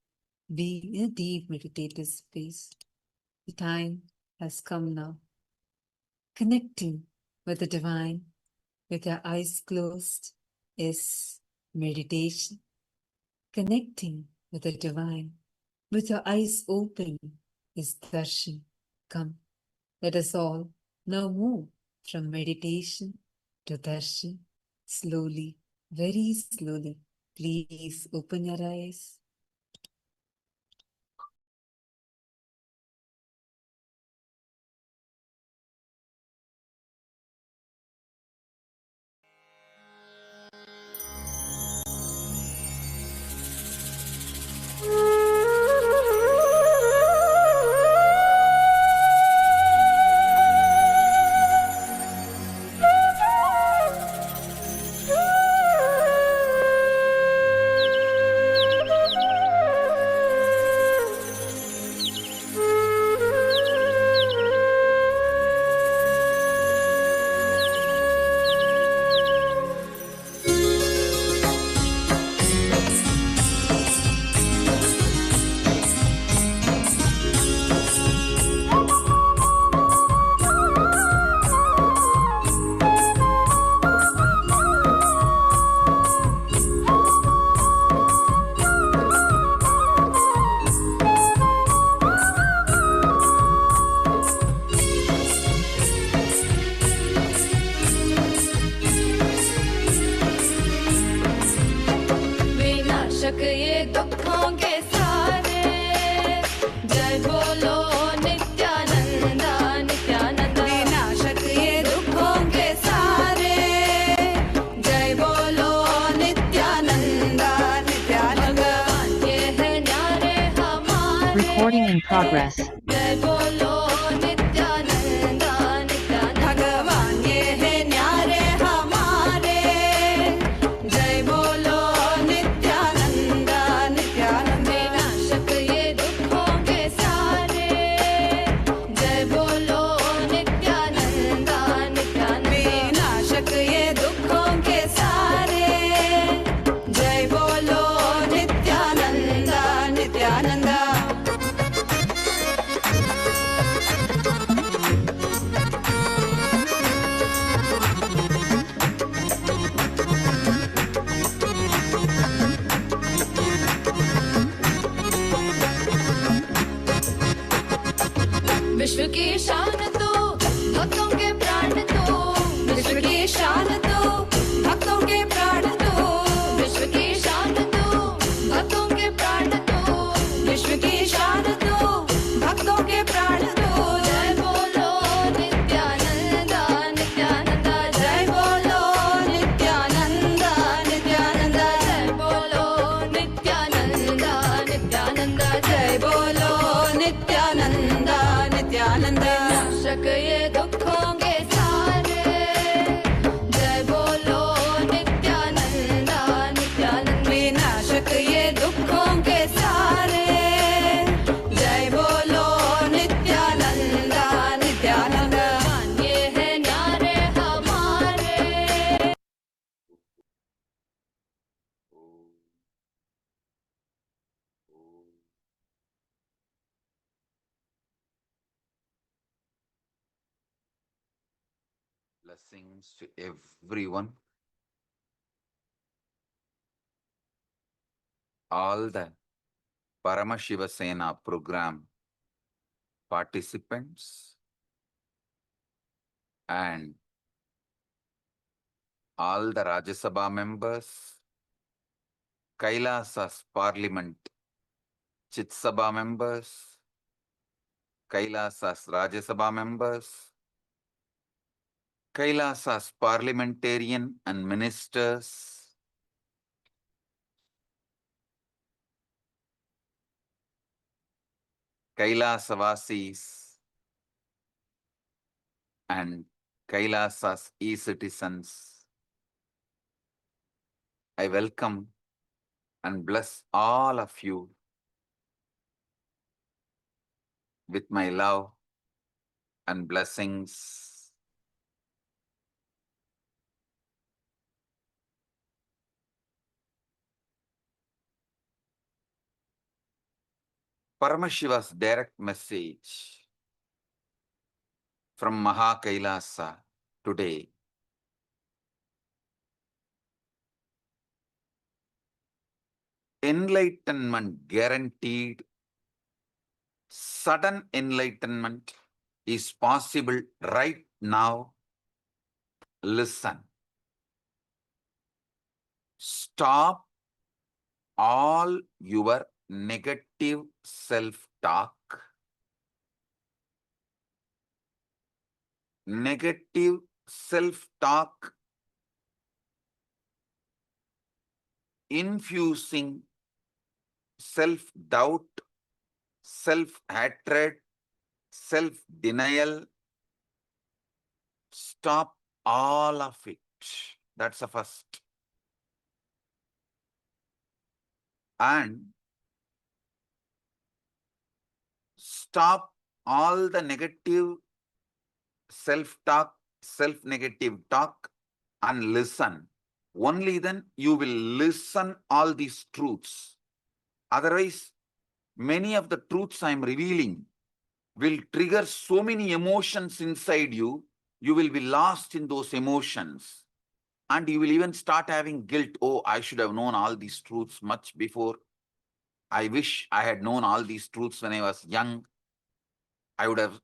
be in a deep meditative space. The time has come now. Connecting with the divine, with your eyes closed, is meditation. Connecting with the divine, with your eyes open, is darshan. Come, let us all now move from meditation to darshan. Slowly, very slowly. Please open your eyes. विनाशक ये दुखों के सारे, जय बोलो नित्यानंदा नित्यानंदा। विनाशक ये दुखों के सारे, जय बोलो नित्यानंदा नित्यानंदा। भगवान ये है न्यारे हमारे, Recording in progress. जय बोलो नित्यानंदा नित्यानंदा। भगवान ये है न्यारे हमारे, जय बोलो नित्यानंदा नित्यानंदा। विनाशक ये दुखों के सारे, जय बोलो नित्यानंदा नित्यानंदा। विनाशक ये दुखों के सारे, जय बोलो नित्यानंदा नित्यानंदा। विश्व की शान तो भक्तों के प्राण तो, विश्व की शान तो भक्तों के प्राण तो, विश्व की शान तो भक्तों के प्राण तो, विश्व की शान तो भक्तों के प्राण तो। जय बोलो नित्यानंदा नित्यानंदा, जय बोलो नित्यानंदा नित्यानंदा, जय बोलो नित्यानंदा नित्यानंदा, जय बोलो नित्यानंदा नित्यानंदा। विनाशक ये दुखों के सारे, जय बोलो नित्यानंदा नित्यानंदा। विनाशक ये दुखों के सारे, जय बोलो नित्यानंदा नित्यानंदा। भगवान ये है न्यारे हमारे। Blessings to everyone. All the Paramashiva Sena program participants and all the Rajya Sabha members, Kailasa's Parliament Chit Sabha members, Kailasa's Rajya Sabha members, Kailasa's parliamentarian and ministers, Kailasa-vasis and Kailasa's e-citizens. I welcome and bless all of you with my love and blessings. Paramashiva's direct message from Maha Kailasa today. Enlightenment guaranteed. Sudden enlightenment is possible right now. Listen. Stop all your negative self-talk. Negative self-talk infusing self-doubt, self-hatred, self-denial. Stop all of it. That's the first. And stop all the negative self-talk, self-negative talk, and listen. Only then you will listen all these truths. Otherwise, many of the truths I am revealing will trigger so many emotions inside you, you will be lost in those emotions. And you will even start having guilt. Oh, I should have known all these truths much before. I wish I had known all these truths when I was young. I would have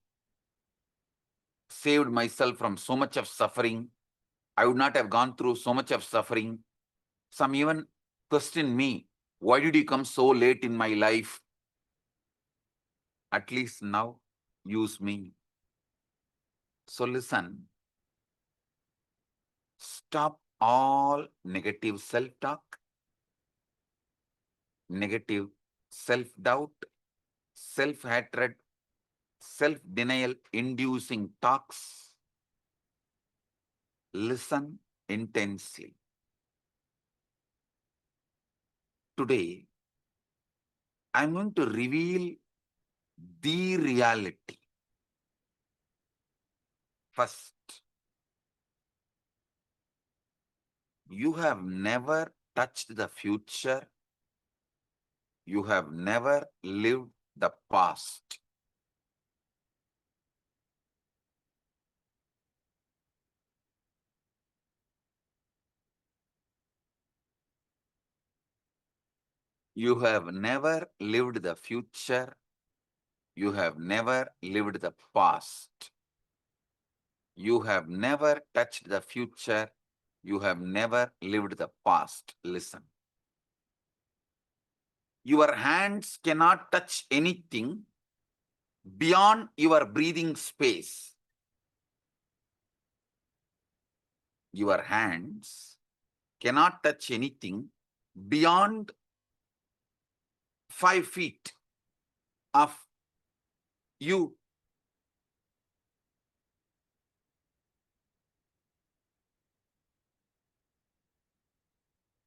saved myself from so much of suffering. I would not have gone through so much of suffering. Some even question me, Why did you come so late in my life? At least now, use me. So listen, stop all negative self-talk, negative self-doubt, self-hatred, self-denial inducing talks. Listen intensely. Today, I'm going to reveal the reality. First, you have never touched the future. You have never lived the past. You have never lived the future. You have never lived the past. You have never touched the future. You have never lived the past. Listen. Your hands cannot touch anything beyond your breathing space. Your hands cannot touch anything beyond 5 feet of you.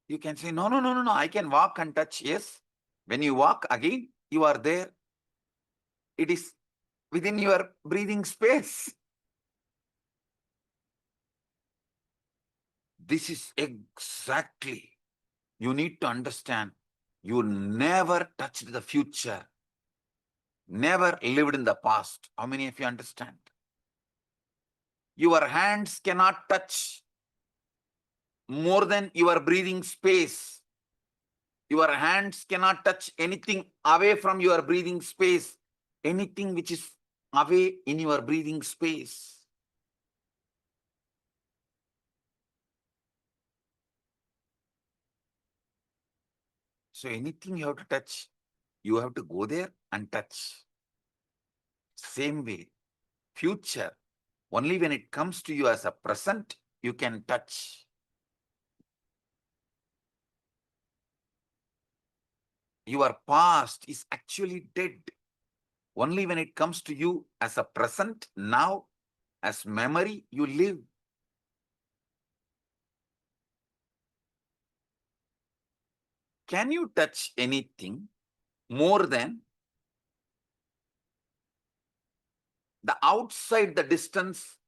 You can say, no, I can walk and touch. Yes, when you walk again, you are there. It is within your breathing space. This is exactly, you need to understand. You never touched the future, never lived in the past. How many of you understand? Your hands cannot touch more than your breathing space. Your hands cannot touch anything away from your breathing space, anything which is away in your breathing space. So anything you have to touch, you have to go there and touch. Same way, future, only when it comes to you as a present, you can touch. Your past is actually dead. Only when it comes to you as a present, now, as memory, you live. Can you touch anything more than the outside the distance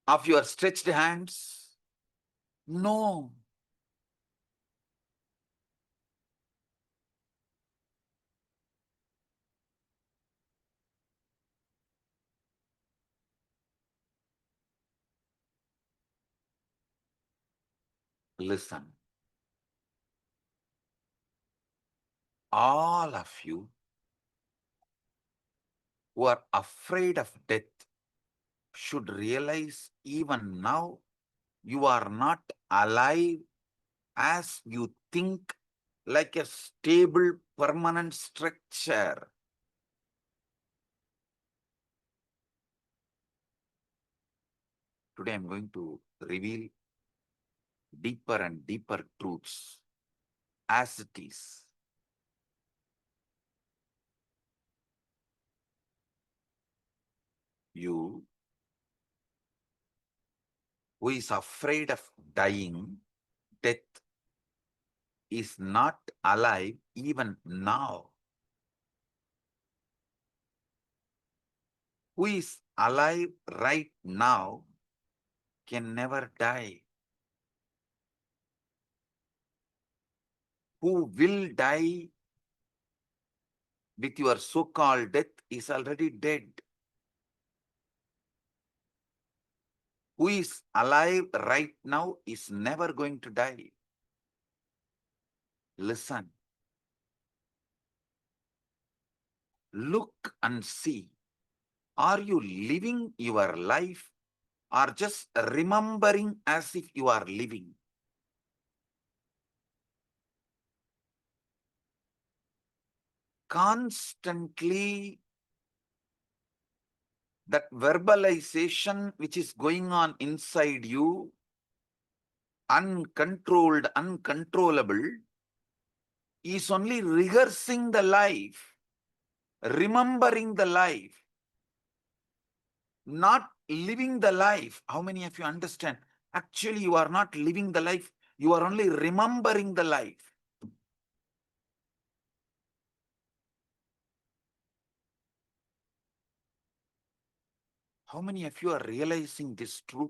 of your stretched hands? No. Listen. All of you who are afraid of death should realize even now you are not alive as you think, like a stable, permanent structure. Today I'm going to reveal deeper and deeper truths as it is. You who is afraid of dying, death, is not alive even now. Who is alive right now can never die. Who will die with your so-called death is already dead. Who is alive right now is never going to die. Listen. Look and see. Are you living your life or just remembering as if you are living? constantly that verbalization which is going on inside you, uncontrolled, uncontrollable, is only rehearsing the life, remembering the life, not living the life. How many of you understand? Actually, you are not living the life. You are only remembering the life. How many of you are realizing this truth?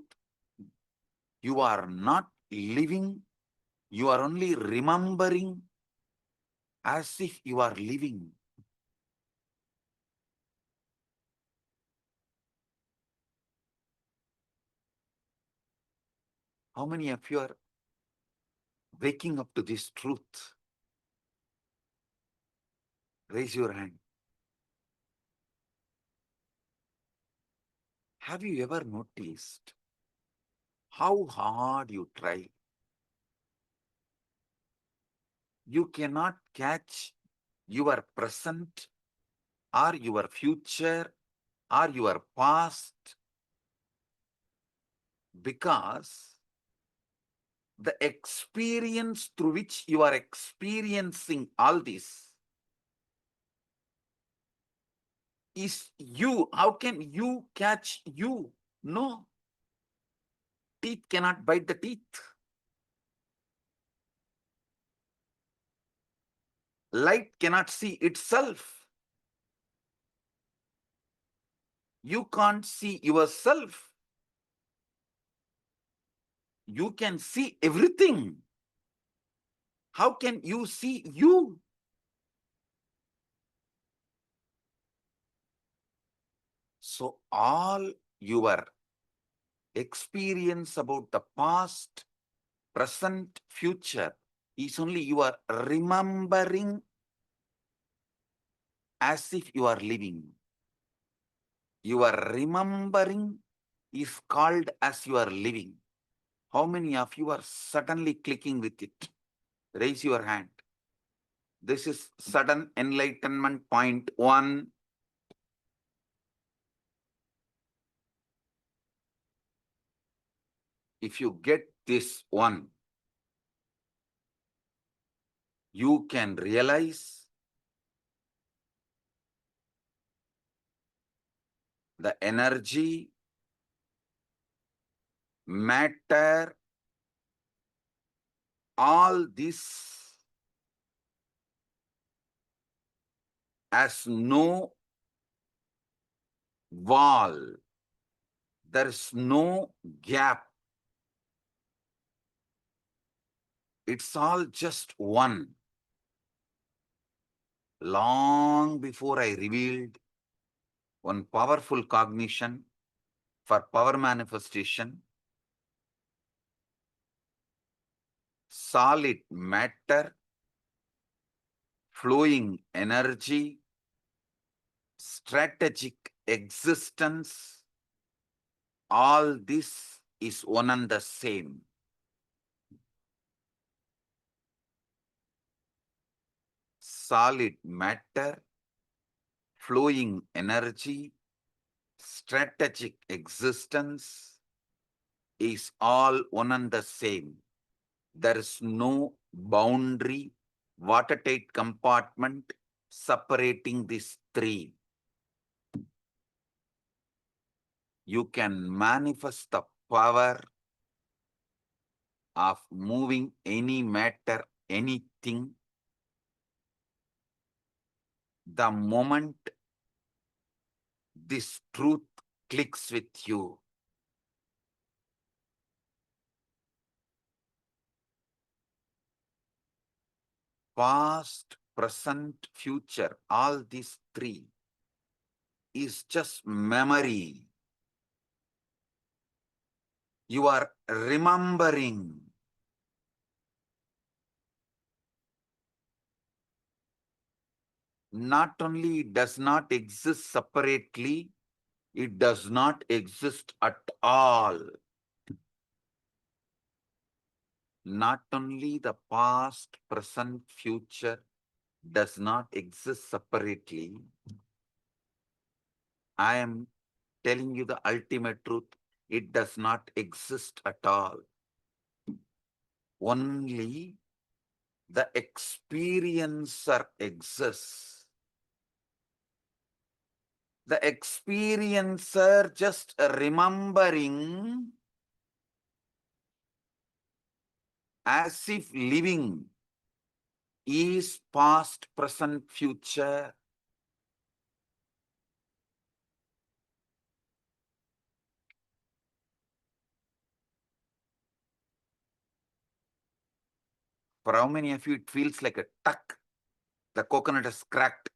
You are not living. You are only remembering as if you are living. How many of you are waking up to this truth? Raise your hand. Have you ever noticed how hard you try? You cannot catch your present or your future or your past because the experience through which you are experiencing all this is you. How can you catch you? No. Teeth cannot bite the teeth. Light cannot see itself. You can't see yourself. You can see everything. How can you see you? So all your experience about the past, present, future is only you are remembering as if you are living. Your remembering is called as you are living. How many of you are suddenly clicking with it? Raise your hand. This is sudden enlightenment point 1. If you get this one, you can realize the energy, matter, all this has no wall. There is no gap. It's all just one. Long before I revealed one powerful cognition for power manifestation, solid matter, flowing energy, strategic existence, all this is one and the same. Solid matter, flowing energy, strategic existence is all one and the same. There is no boundary, watertight compartment separating these three. You can manifest the power of moving any matter, anything, the moment this truth clicks with you. Past, present, future, all these three is just memory. You are remembering. Not only it does not exist separately, it does not exist at all. Not only the past, present, future, does not exist separately. I am telling you the ultimate truth. It does not exist at all. Only the experiencer exists. The experiencer just remembering as if living is past, present, future. For how many of you it feels like a tuck? The coconut is cracked.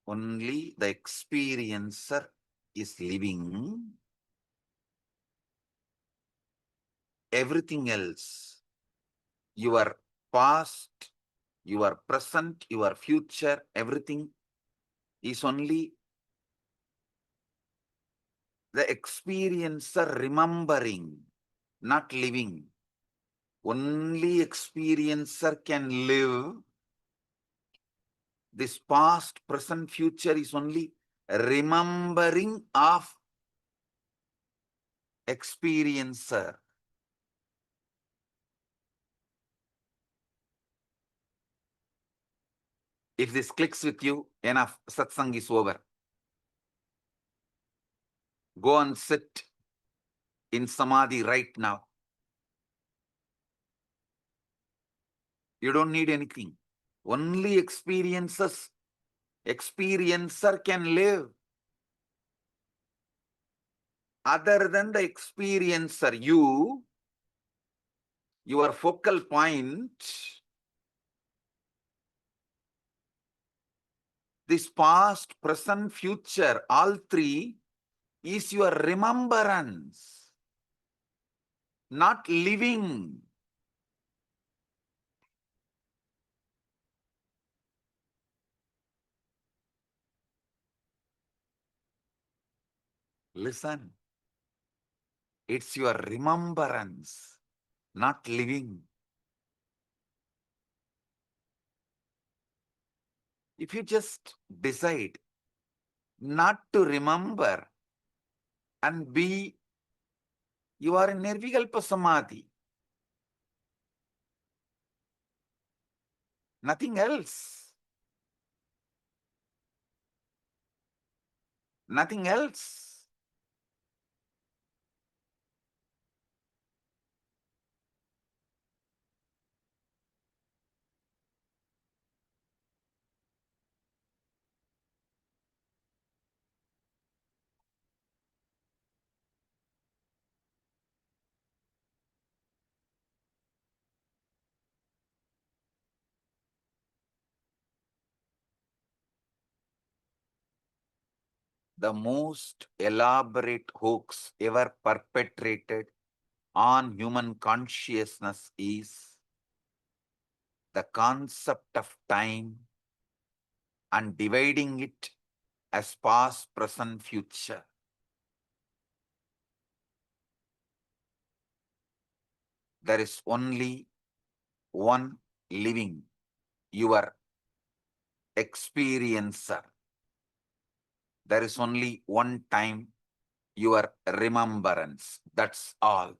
Only the experiencer is living. Everything else, your past, your present, your future, everything is only the experiencer remembering, not living. Only experiencer can live. This past, present, future is only remembering of experiencer. If this clicks with you, enough, satsang is over. Go and sit in samadhi right now. You don't need anything. Only experiencer can live. Other than the experiencer, your focal point, this past, present, future, all three is your remembrance, not living. Listen, it's your remembrance, not living. If you just decide not to remember and be, you are in Nirvikalpa Samadhi. Nothing else. Nothing else. The most elaborate hoax ever perpetrated on human consciousness is the concept of time and dividing it as past, present, future. There is only one living, your experiencer. There is only one time, your remembrance. That's all.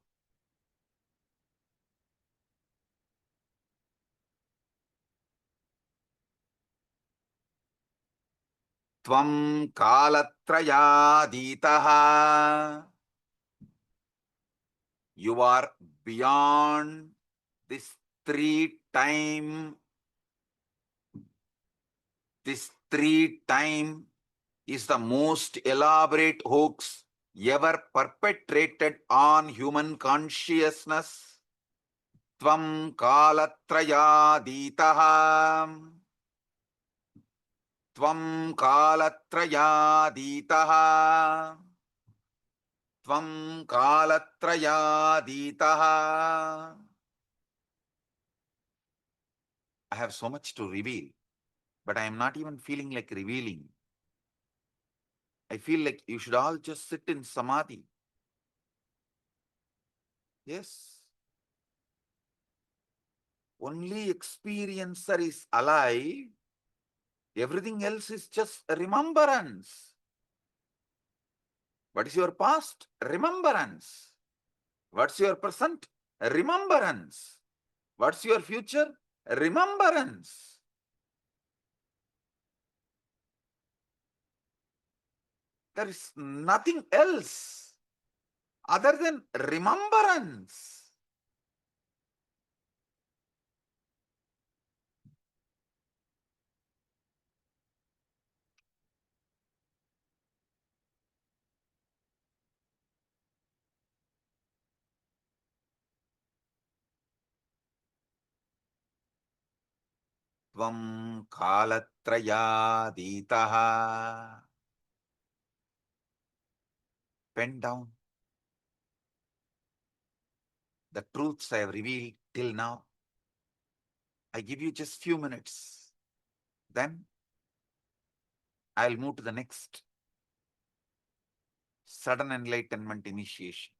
Tvam kalatrayaditaha. You are beyond this three-time. This three-time is the most elaborate hoax ever perpetrated on human consciousness. Tvam kalatrayaditaha. Tvam kalatrayaditaha. Tvam kalatrayaditaha. I have so much to reveal, but I am not even feeling like revealing. I feel like you should all just sit in samadhi. Yes. only experiencer is alive, everything else is just a remembrance. What is your past? Remembrance. What's your present? Remembrance. What's your future? Remembrance. There is nothing else other than remembrance. Tvam kalatrayaditaha. Pen down the truths I have revealed till now. I give you just few minutes. Then I'll move to the next sudden enlightenment initiation.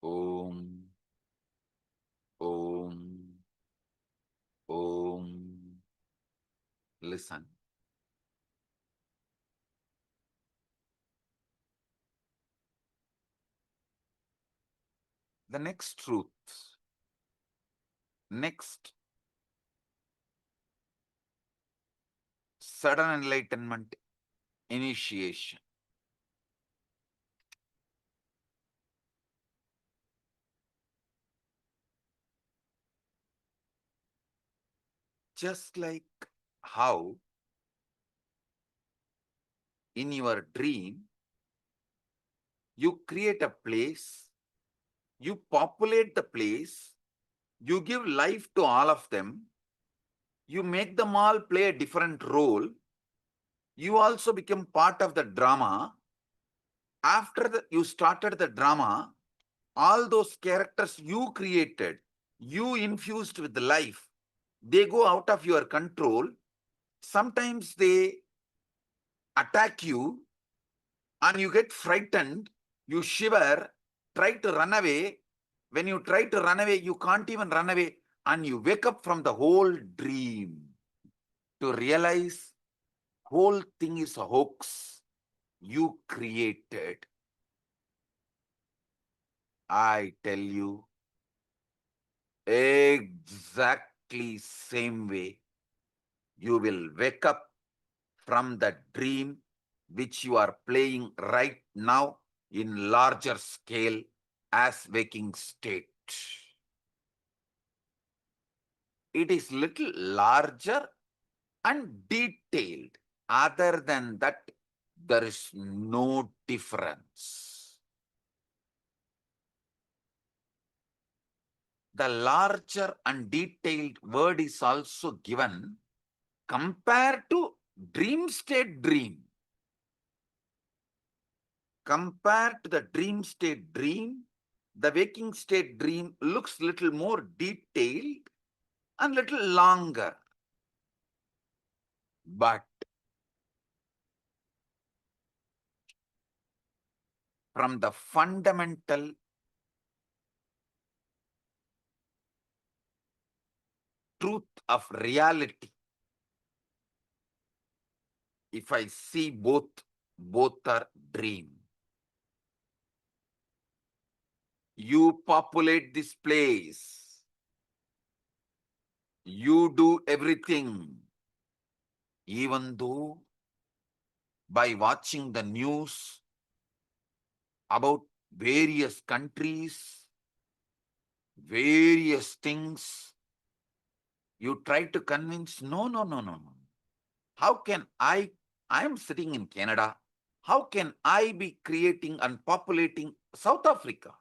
Om, Om, Om. Listen. The next truth, next sudden enlightenment initiation. Just like how in your dream, you create a place, you populate the place, you give life to all of them, you make them all play a different role, you also become part of the drama. After you started the drama, all those characters you created, you infused with life, they go out of your control. Sometimes they attack you and you get frightened, you shiver, try to run away. When you try to run away, you can't even run away, and you wake up from the whole dream to realize whole thing is a hoax you created. I tell you, exactly same way, you will wake up from the dream which you are playing right now in larger scale as waking state. It is little larger and detailed. Other than that, there is no difference. The larger and detailed word is also given compared to dream state dream. Compared to the dream state dream, the waking state dream looks little more detailed and little longer. But from the fundamental truth of reality, if I see both are dream. You populate this place. You do everything. Even though by watching the news about various countries, various things, you try to convince, no. How can I am sitting in Canada, how can I be creating and populating South Africa?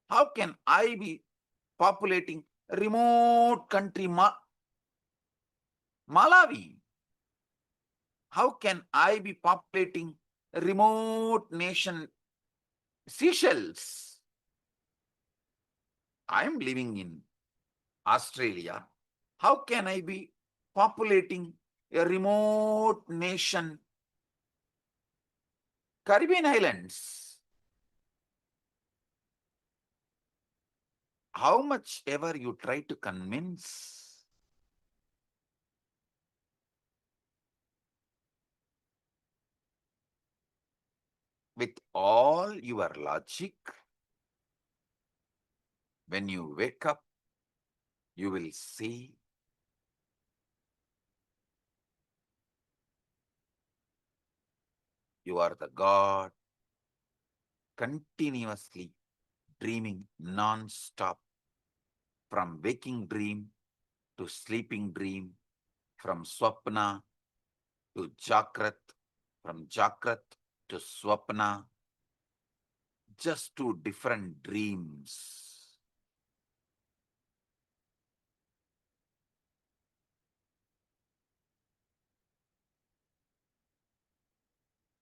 How can I be populating a remote country, Malawi? How can I be populating a remote nation, Seychelles? I am living in Australia. How can I be populating a remote nation, Caribbean Islands? How much ever you try to convince, with all your logic, when you wake up, you will see you are the God, continuously dreaming non-stop, from waking dream to sleeping dream, from swapna to jakrat, from jakrat to swapna, just two different dreams.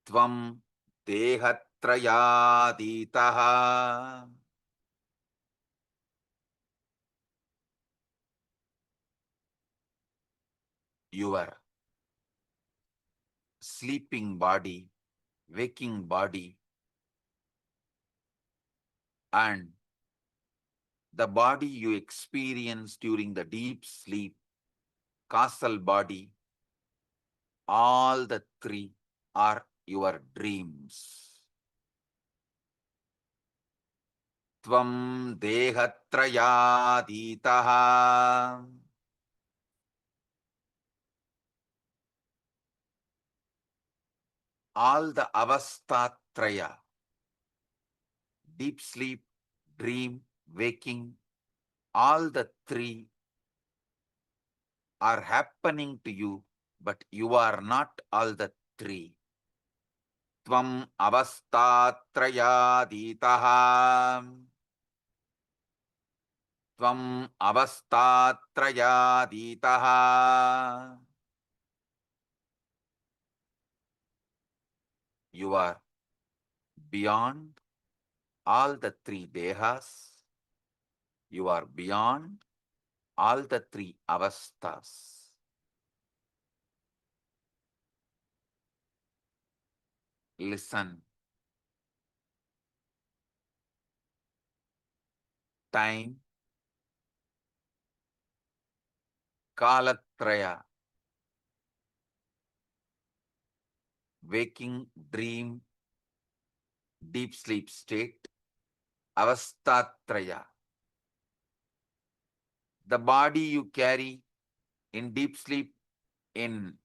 Tvam dehatrayaditaha. Your sleeping body, waking body, and the body you experience during the deep sleep, causal body, all the three are your dreams. Tvam dehatrayaditaha. All the avastatraya, deep sleep, dream, waking, all the three are happening to you, but you are not all the three. Tvam avastatrayaditaha. Tvam avastatrayaditaha. You are beyond all the three dehas. You are beyond all the three avastas. Listen. Time, kalatraya, waking, dream, deep sleep state, avastatraya. The body you carry in deep sleep, in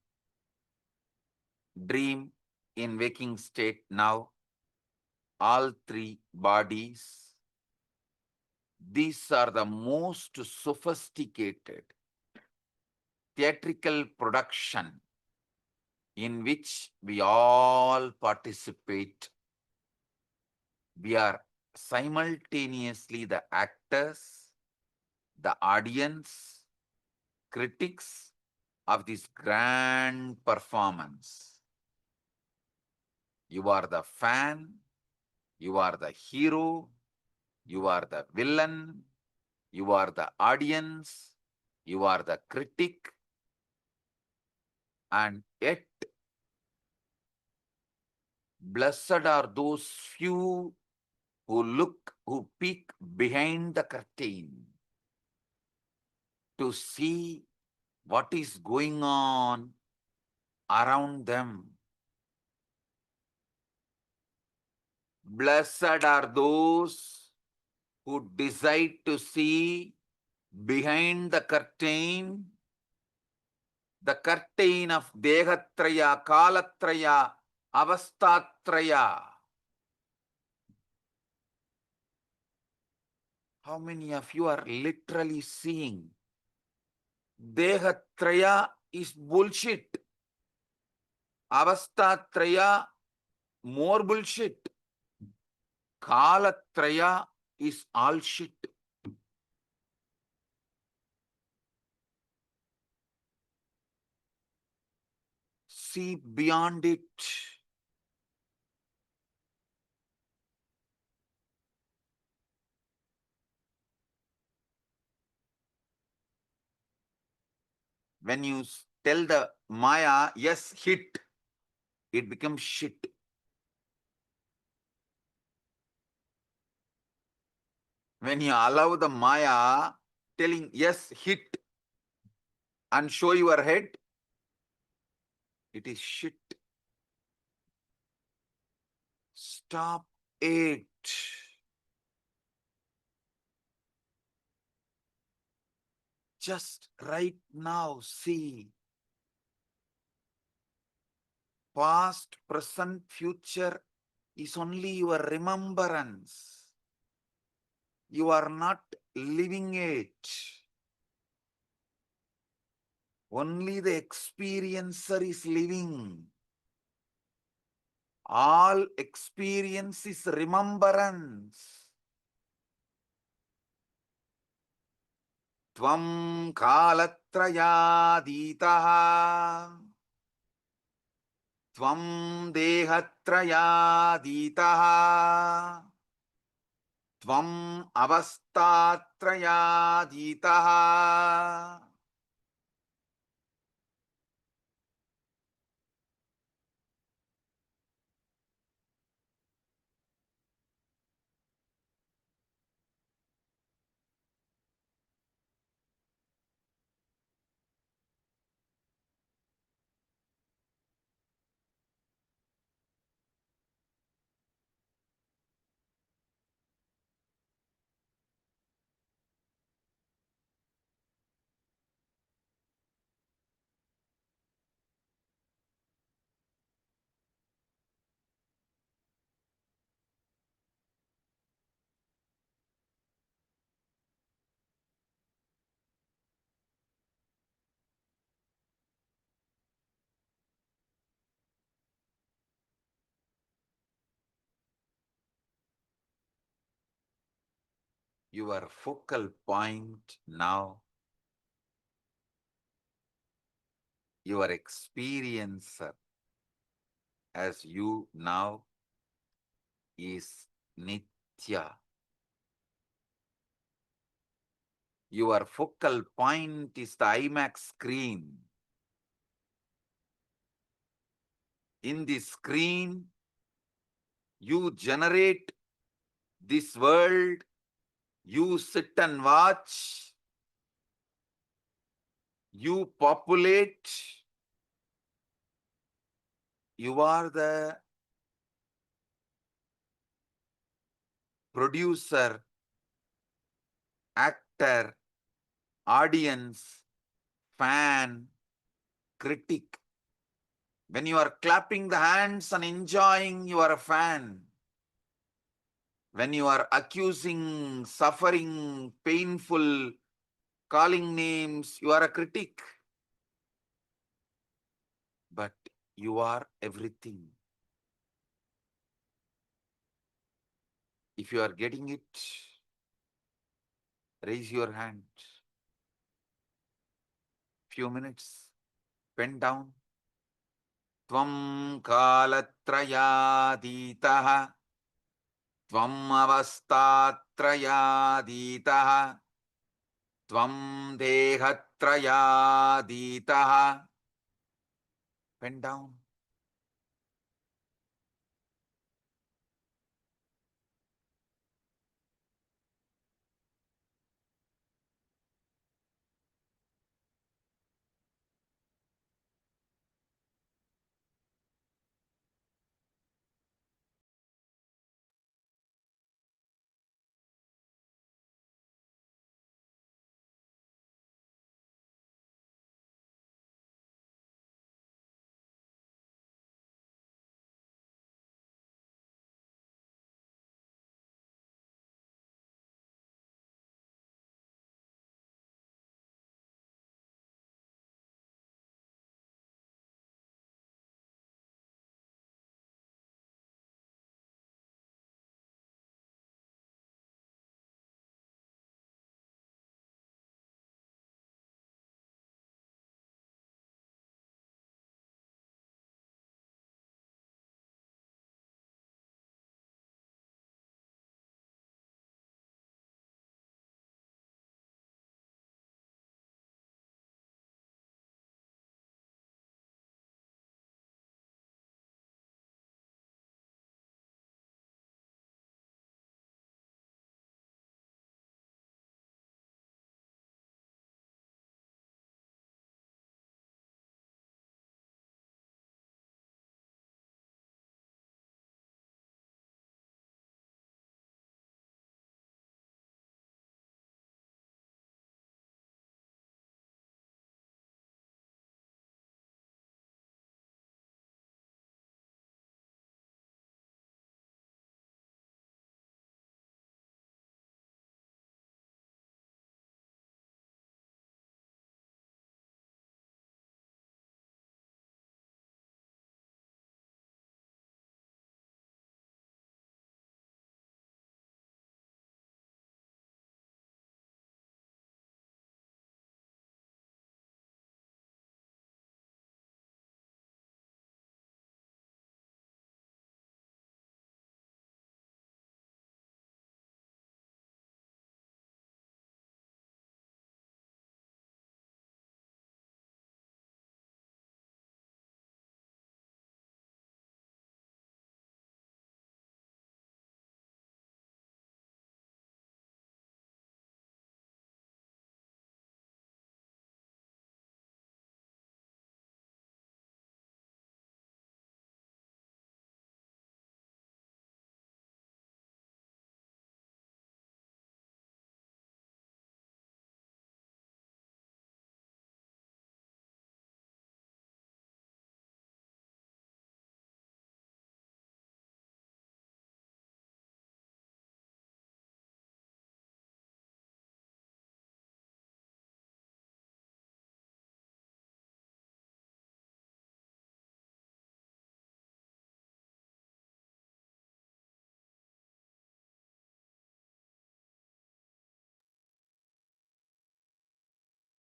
dream, in waking state now, all three bodies, these are the most sophisticated theatrical production in which we all participate. We are simultaneously the actors, the audience, critics of this grand performance. You are the fan, you are the hero, you are the villain, you are the audience, you are the critic, and yet blessed are those few who peek behind the curtain to see what is going on around them. Blessed are those who decide to see behind the curtain of Dehatraya, Kalatraya, Avastatraya. How many of you are literally seeing Dehatraya is bullshit? Avastatraya, more bullshit. Kalatraya is all shit. See beyond it. When you tell the Maya, yes, hit, it becomes shit. When you allow the Maya telling, yes, hit, and show your head, it is shit. Stop it. Just right now, see. Past, present, future is only your remembrance. You are not living it. Only the experiencer is living. All experience is remembrance. Tvam kalatrayaditaha. Tvam dehatrayaditaha. Tvam avastatrayaditaha. your focal point now, your experiencer as you now is Nitya. Your focal point is the IMAX screen. In this screen, you generate this world, you sit and watch, you populate, you are the producer, actor, audience, fan, critic. When you are clapping the hands and enjoying, you are a fan. When you are accusing, suffering, painful, calling names, you are a critic. But you are everything. If you are getting it, raise your hand. Few minutes. Pen down. Tvam kalatrayaditaha. Tvam avastatrayaditaha. Tvam dehatrayaditaha. Pen down.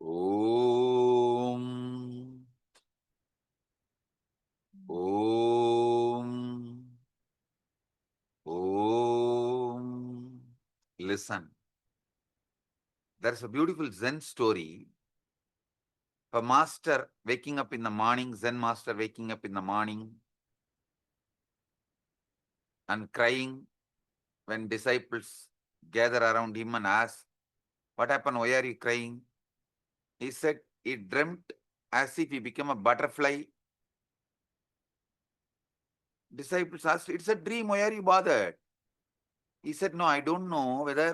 Om. Om. Om. Listen. There's a beautiful Zen story. A master waking up in the morning, Zen master waking up in the morning and crying when disciples gather around him and ask, "What happened? Why are you crying?" He said he dreamt as if he became a butterfly. Disciples asked, "It's a dream, why are you bothered?" He said, "No, I don't know whether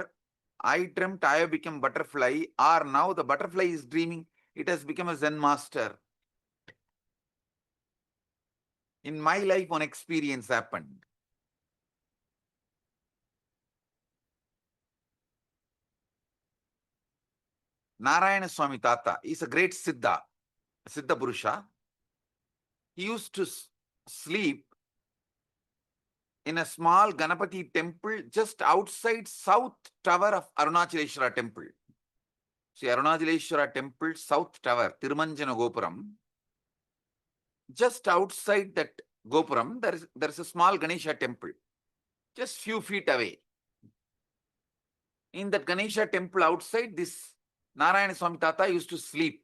I dreamt I have become butterfly or now the butterfly is dreaming, it has become a Zen master." In my life, one experience happened. Narayana Swami Tata is a great Siddha Purusha. He used to sleep in a small Ganapati temple just outside South Tower of Arunachaleshwara temple. See, Arunachaleshwara temple, South Tower, Tirumanjana Gopuram. Just outside that Gopuram, there is a small Ganesha temple, just few feet away. In that Ganesha temple outside, this Narayana Swami Tata used to sleep.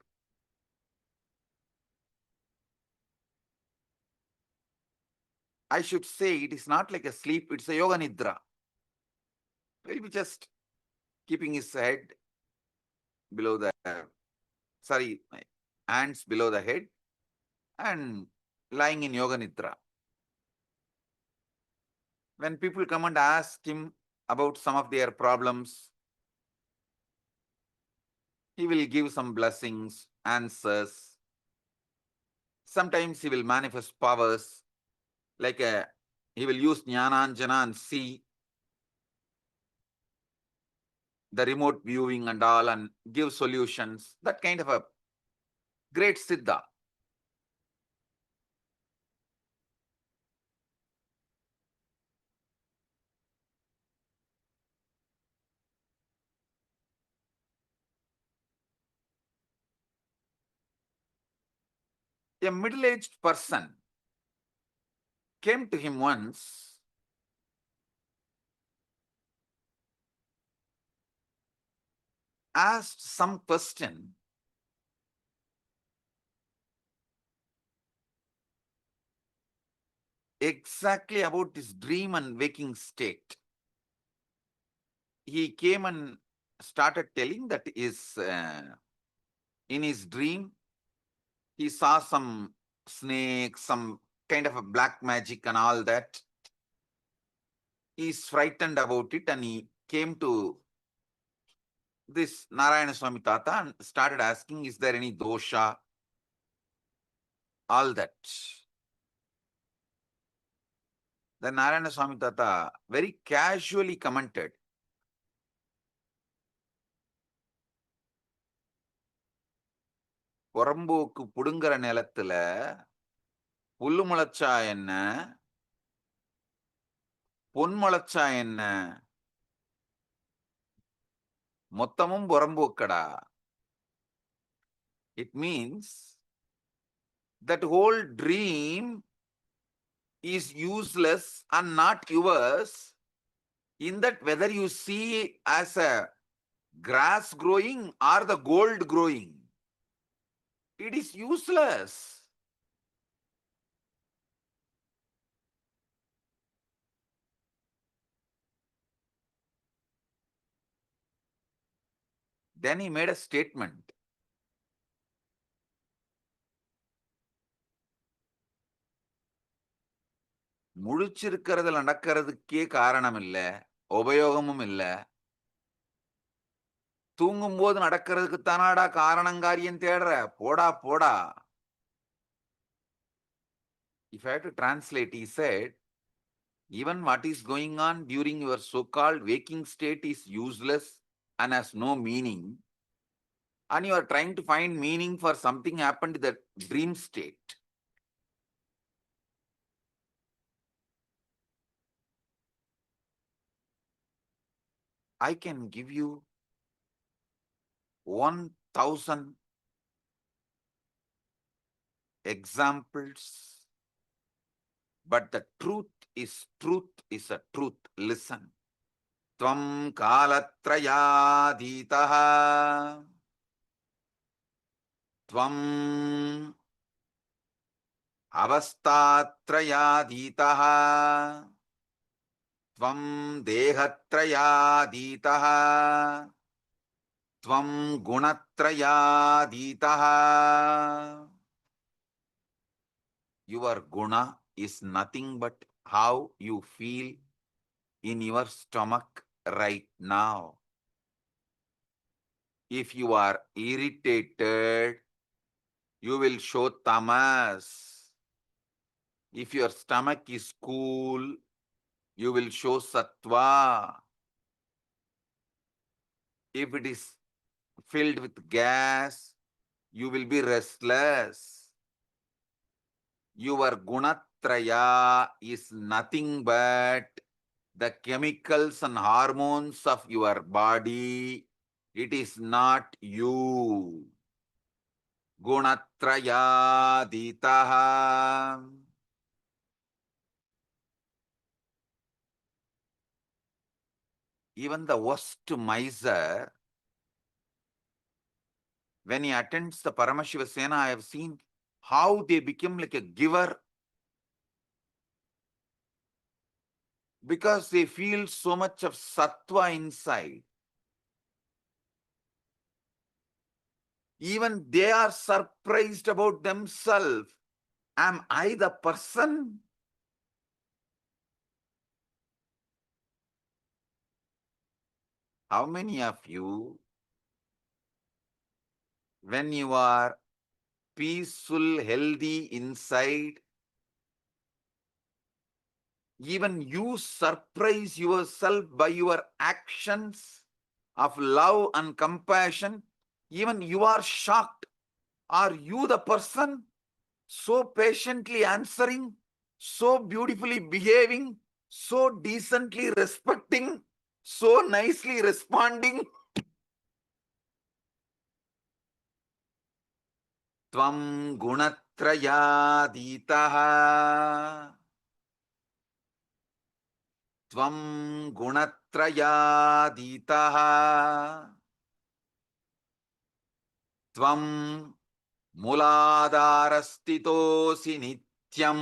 I should say it is not like a sleep, it's a yoga nidra. He'll be just keeping his head below the, hands below the head and lying in yoga nidra. When people come and ask him about some of their problems, he will give some blessings, answers. Sometimes he will manifest powers, like he will use Jnananjana and see the remote viewing and all and give solutions. That kind of a great Siddha. A middle-aged person came to him once, asked some question, exactly about his dream and waking state. He came and started telling that in his dream, he saw some snakes, some kind of a black magic and all that. He's frightened about it and he came to this Narayana Swami Tata and started asking, is there any dosha? All that. Then Narayana Swami Tata very casually commented, புறம்போக்கு புடுங்குற நிலத்துல புல்லு முளைச்சா என்ன, பொன் முளைச்சா என்ன, மொத்தமும் புறம்போக்கடா. It means that whole dream is useless and not yours, in that whether you see as a grass growing or the gold growing, it is useless. Then he made a statement. முழிச்சிருக்கிறது நடக்கிறதுக்கே காரணம் இல்லை, உபயோகமும் இல்லை. தூங்கும்போது நடக்கிறதுக்கு தானாடா காரணங்காரியம் தேடுற, போடா போடா. If I have to translate, he said, even what is going on during your so-called waking state is useless and has no meaning, and you are trying to find meaning for something happened in the dream state. I can give you 1,000 examples, but the truth is a truth. Listen. Tvam kalatrayaditaha. Tvam avastatrayaditaha. Tvam dehatrayaditaha. Tvam gunatrayaditaha. Your guna is nothing but how you feel in your stomach right now. If you are irritated, you will show tamas. If your stomach is cool, you will show sattva. If it is filled with gas, you will be restless. Your gunatraya is nothing but the chemicals and hormones of your body. It is not you. Gunatrayaditaha. Even the worst miser, when he attends the Paramashiva Sena, I have seen how they become like a giver because they feel so much of sattva inside. Even they are surprised about themselves. Am I the person? How many of you, when you are peaceful, healthy inside, even you surprise yourself by your actions of love and compassion? Even you are shocked. Are you the person so patiently answering, so beautifully behaving, so decently respecting, so nicely responding? Tvam gunatrayaditaha. Tvam gunatrayaditaha. Tvam Muladharastitosi nityam.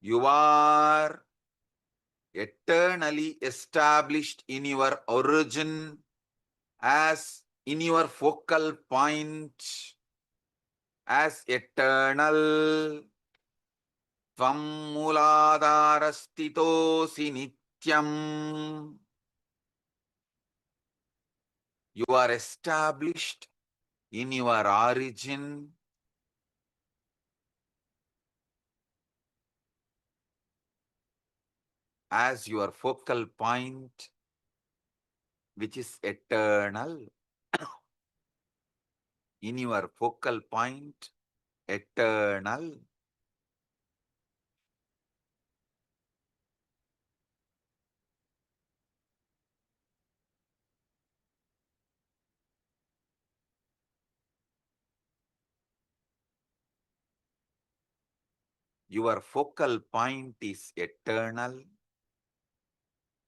You are eternally established in your origin as in your focal point as eternal. Tvam Muladharastitosi nityam. You are established in your origin as your focal point, which is eternal. In your focal point, eternal. Your focal point is eternal.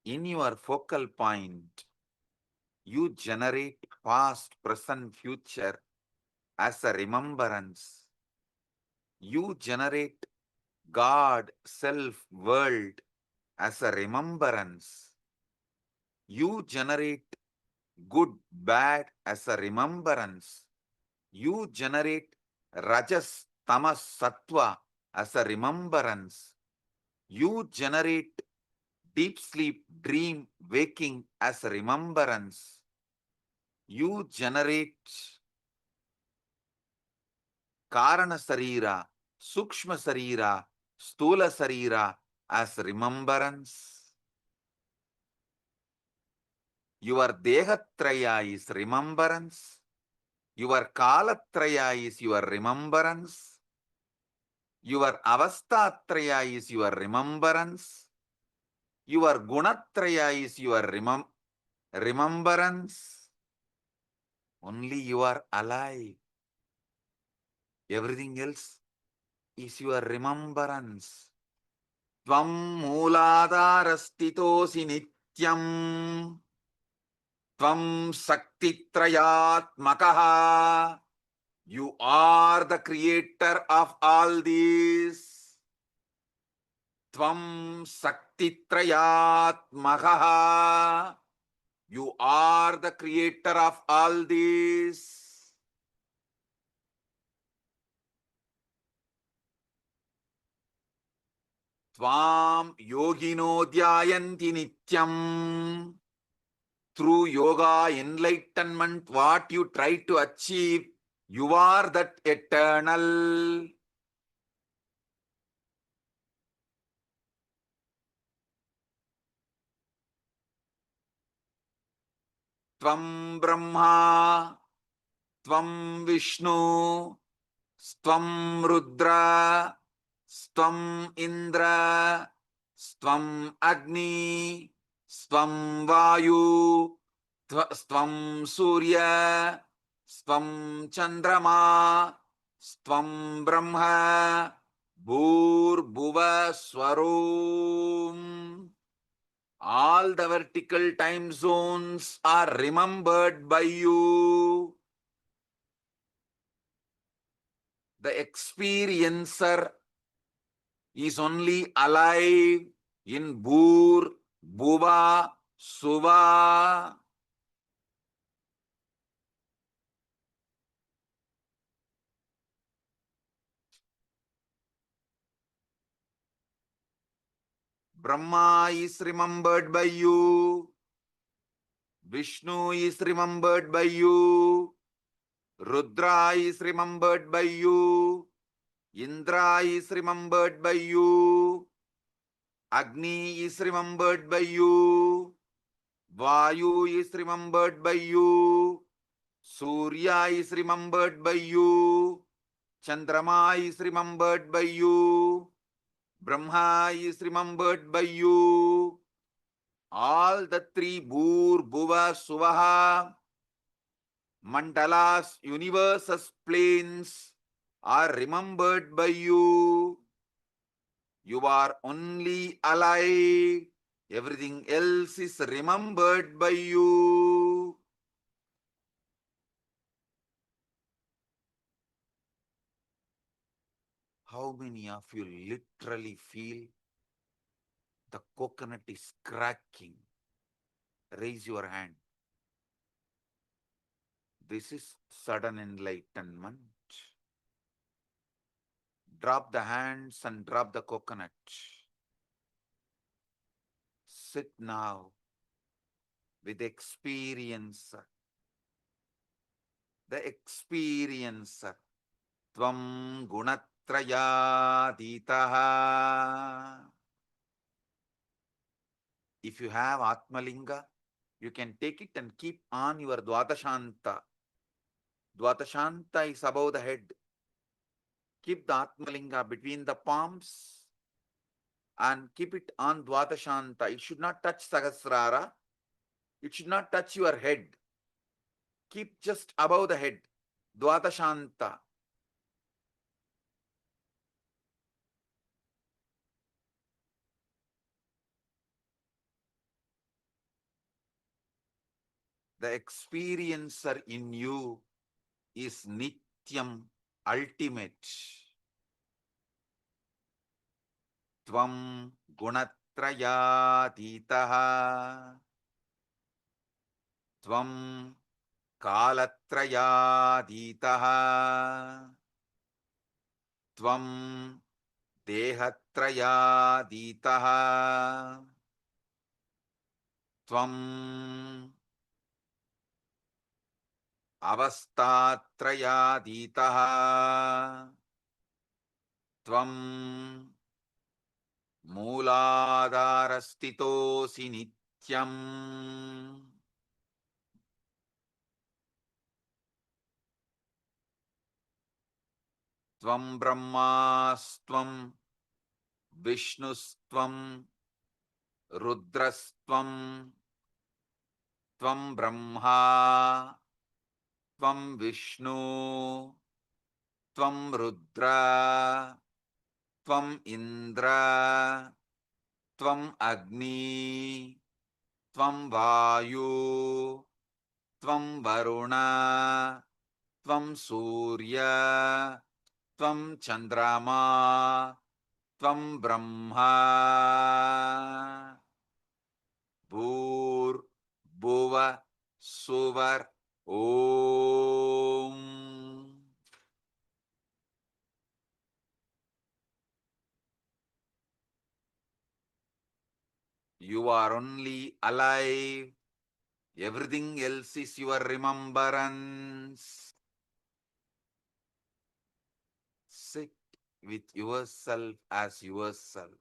In your focal point, you generate past, present, future as a remembrance. You generate God, self, world as a remembrance. You generate good, bad as a remembrance. You generate rajas, tamas, sattva as a remembrance. You generate deep sleep, dream, waking as a remembrance. You generate Karana Sarira, Sukshma Sarira, Stula Sarira as remembrance. Your Dehatraya is remembrance. Your Kalatraya is your remembrance. Your Avastatraya is your remembrance. Your Gunatraya is your remembrance. Only you are alive. Everything else is your remembrance. Tvam mooladharastitosi nityam. Tvam saktitrayatmakaha. You are the creator of all these. Tvam saktitrayatmakaha. You are the creator of all these. Tvam yogino dhyayanti nityam. Through yoga, enlightenment, what you try to achieve, you are that eternal. Tvam Brahma, Tvam Vishnu, Stvam Rudra, Stvam Indra, Stvam Agni, Stvam Vayu, Stvam Surya, Stvam Chandrama, Stvam Brahma, Bhur Bhuva Swarom. All the vertical time zones are remembered by you. The experiencer is only alive in Bhur, Bhuva, Suva. Brahma is remembered by you. Vishnu is remembered by you. Rudra is remembered by you. Indra is remembered by you. Agni is remembered by you. Vayu is remembered by you. Surya is remembered by you. Chandrama is remembered by you. Brahma is remembered by you. All the three Bhur, Bhuva, Suvaha, mandalas, universes, planes are remembered by you. You are only alive. Everything else is remembered by you. How many of you literally feel the coconut is cracking? Raise your hand. This is sudden enlightenment. Drop the hands and drop the coconut. Sit now with the experiencer. The experiencer. Tvam gunatrayaditaha. If you have Atmalinga, you can take it and keep on your Dvatashanta. Dvatashanta is above the head. Keep the Atmalinga between the palms and keep it on Dvatashanta. It should not touch Sahasrara. It should not touch your head. Keep just above the head. Dvatashanta. The experiencer in you is Nityam, ultimate. Tvam gunatrayaditaha. Tvam kalatrayaditaha. Tvam dehatrayaditaha. Tvam avastatrayaditaha. Tvam mooladharastitosi nityam. Tvam brahmastvam, vishnustvam, rudrastvam, tvam brahma, tvam vishnu, Tvam Rudra, Tvam Indra, Tvam Agni, Tvam Vayu, Tvam Varuna, Tvam Surya, Tvam Chandrama, Tvam Brahma. Bhur Bhuva Suvar Om. You are only alive. Everything else is your remembrance. Sit with yourself as yourself.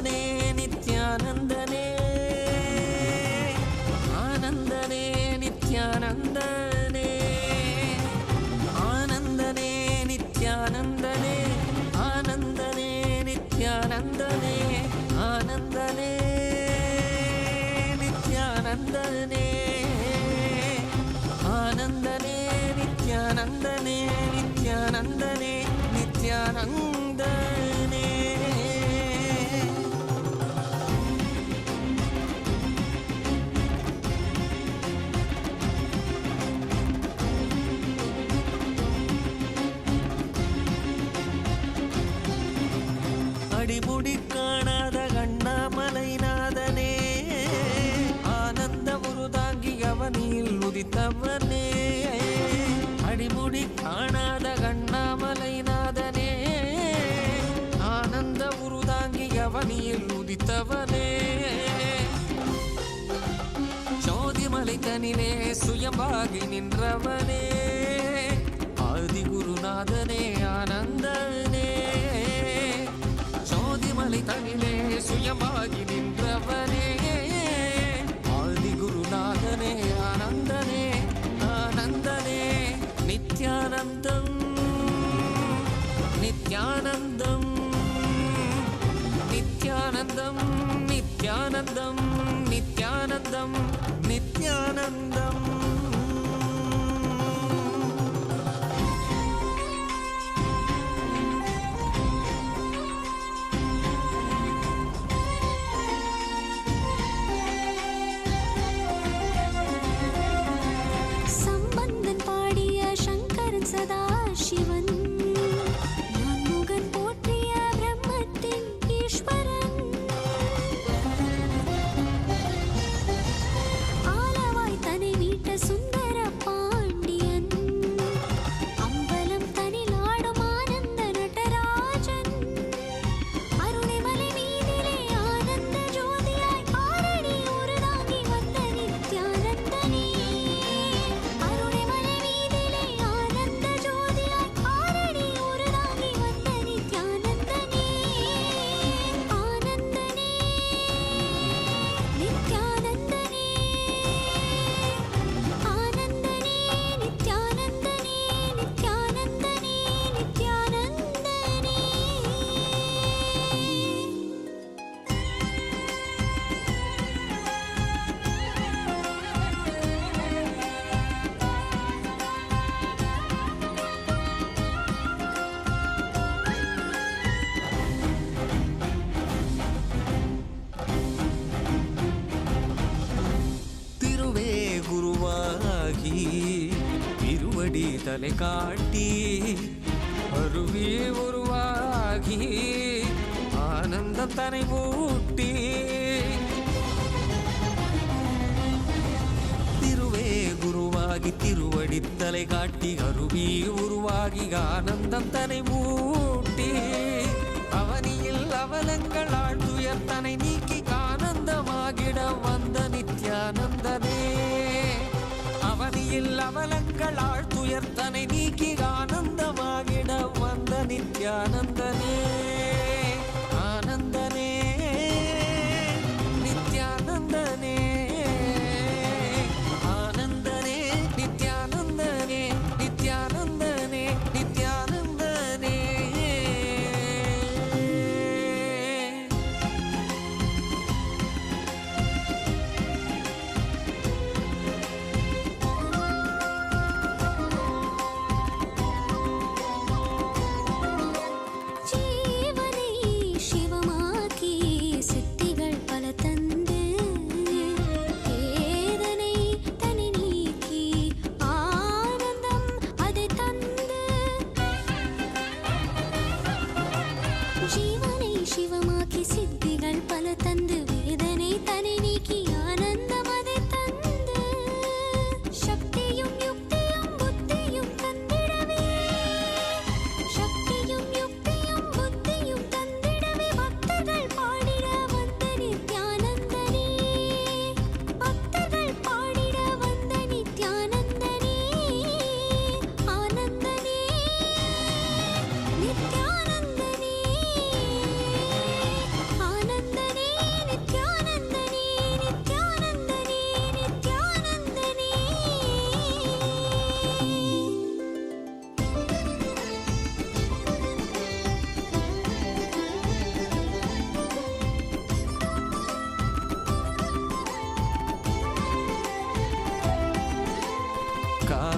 ஆனந்தனே நித்யானந்தனே ஆனந்தனே நித்யானந்தனே ஆனந்தனே நித்யானந்தனே ஆனந்தனே நித்யானந்தனே ஆனந்தனே நித்யானந்தனே ஆனந்தனே நித்யானந்தனே நித்யானந்தனே நித்யானந்தனே அடிமுடி காணாத கண்ணாமலைநாதனே ஆனந்த உருதாங்கி அவனில் உதித்தவனே அடிமுடி காணாத கண்ணாமலைநாதனே ஆனந்த உருதாங்கி அவனில் உதித்தவனே சோதிமலை தனிலே சுயம்பாகி நின்றவனே ஆதிகுருநாதனே ஆனந்தனே சோதிமலை தனிலே சுயமாகி நின்றவனே ஆதிகுருநாதனே ஆனந்தனே ஆனந்தனே நித்யானந்தம் நித்யானந்தம் நித்யானந்தம் நித்யானந்தம் நித்யானந்தம் நித்யானந்தம் சம்பந்தன் பாடிய சங்கரன் சதா சிவன் நான்முகன் போற்றிய பிரம்மத்தின் ஈஸ்வரன் ஆலவாய் தனை மீட்ட சுந்தர பாண்டியன் அம்பலம் தனில் ஆடும் ஆனந்த நடராஜன் அருணைமலை மீதிலே ஆனந்த ஜோதியாய் ஆரடி உருதாங்கி வந்த நித்யானந்தனே அருணைமலை மீதிலே ஆனந்த ஜோதியாய் ஆரடி உருதாங்கி வந்த நித்யானந்தனே ஆனந்தனே நித்யானந்தனே ஆனந்தனே நித்யானந்தனே நித்யானந்தனே நித்யானந்தனே திருவே குருவாகி திருவடி தலை காட்டி அருவே உருவாகி ஆனந்தம் தனை மூட்டி திருவே குருவாகி திருவடி தலை காட்டி அருவி உருவாகி ஆனந்தம் தனை மூட்டி அவனியில் அவலங்கள் ஆழ்துயர் தனை நீக்கி ஆனந்தமாகிட வந்த நித்யானந்தனே அவனியில் அவலங்கள் ஆழ்துயர் தனை நீக்கி ஆனந்தமாகிட வந்த நித்யானந்தனே ஆனந்தனே நித்யானந்தனே ஆனந்தனே நித்யானந்தனே நித்யானந்தனே நித்யானந்தனே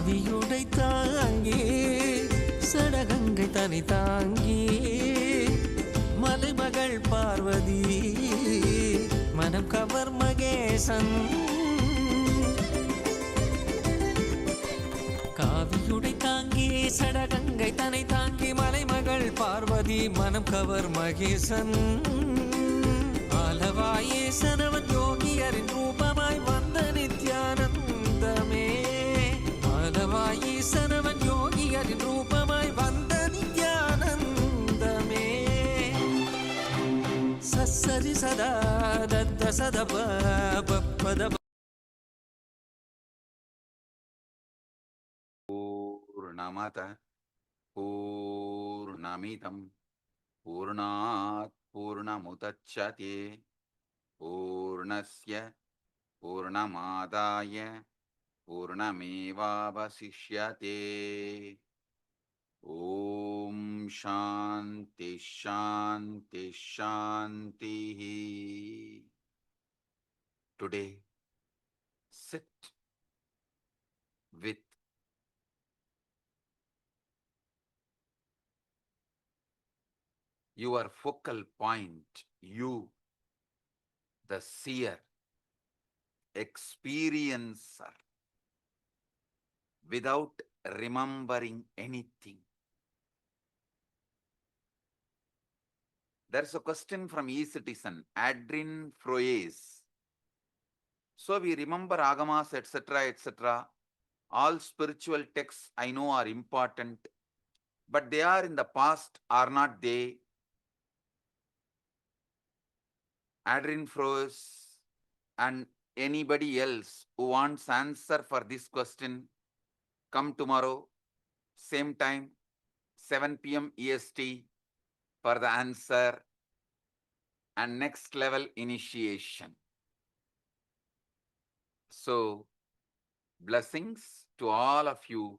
காவியுடை தாங்கி சடகங்கை தனி தாங்கி மலைமகள் பார்வதி மனம் கவர் மகேசன் காவியுடை தாங்கி சடகங்கை தனை தாங்கி மலைமகள் பார்வதி மனம் கவர் மகேசன் ஆலவாயேசனவன் யோகியரின் ரூபமாய் வந்த நித்யானந்தமே ஆலவாயேசனவன் யோகியரின் ரூபமாய் வந்த நித்யானந்தமே சரி சதா தத்த சதப பப்பத पूर्णमत पूर्णमिदं पूर्णात् पूर्णमुदच्यते पूर्णस्य पूर्णमादाय पूर्णमेवावशिष्यते ॐ शान्ति शान्ति शान्तिः. Today, sit with your focal point, you, the seer, experiencer, without remembering anything. There's a question from e-citizen, Adrian Froyes. So we remember agamas, etc., etc. All spiritual texts I know are important, but they are in the past, are not they? Adrian Froyes and anybody else who wants answer for this question, come tomorrow, same time, 7 p.m. EST for the answer and next level initiation. So, blessings to all of you.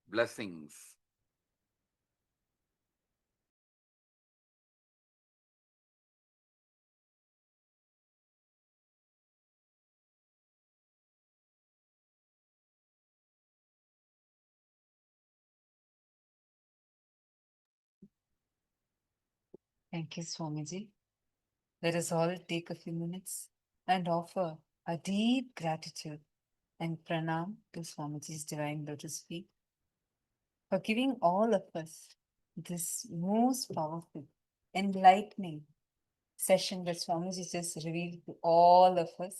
Blessings. Thank you, Swamiji. Let us all take a few minutes and offer a deep gratitude and pranam to Swamiji's Divine Lotus feet for giving all of us this most powerful, enlightening session that Swamiji just revealed to all of us.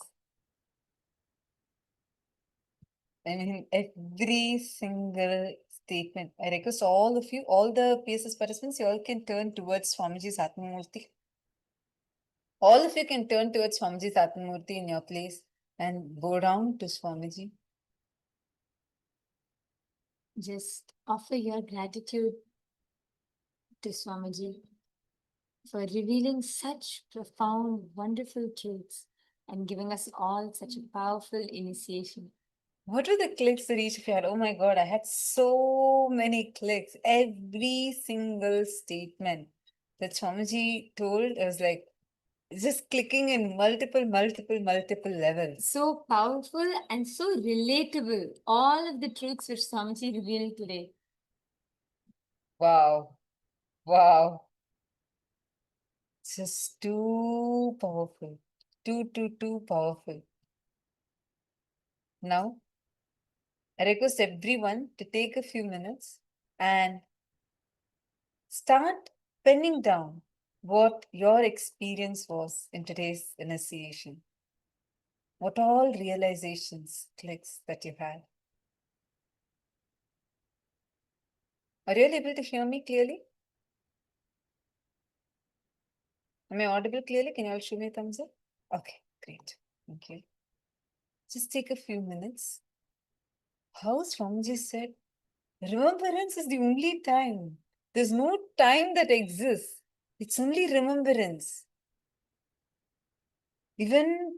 I mean, every single statement. I request all of you, all the PSS participants, you all can turn towards Swamiji's Atmamurti. All of you can turn towards Swamiji's Atmamurti in your place and bow down to Swamiji. Just offer your gratitude to Swamiji for revealing such profound, wonderful truths and giving us all such a powerful initiation. What were the clicks that each of you had? Oh my God, I had so many clicks. Every single statement that Swamiji told, I was like, just clicking in multiple levels. So powerful and so relatable. All of the truths which Swamiji revealed today. Wow. Wow. Just too powerful. Too powerful. Now, I request everyone to take a few minutes and start penning down what your experience was in today's initiation. What all realizations, clicks that you had. Are you all able to hear me clearly? Am I audible clearly? Can you all show me a thumbs up? Okay, great. Thank you. Just take a few minutes. How Swamiji said, remembrance is the only time. There's no time that exists. It's only remembrance. Even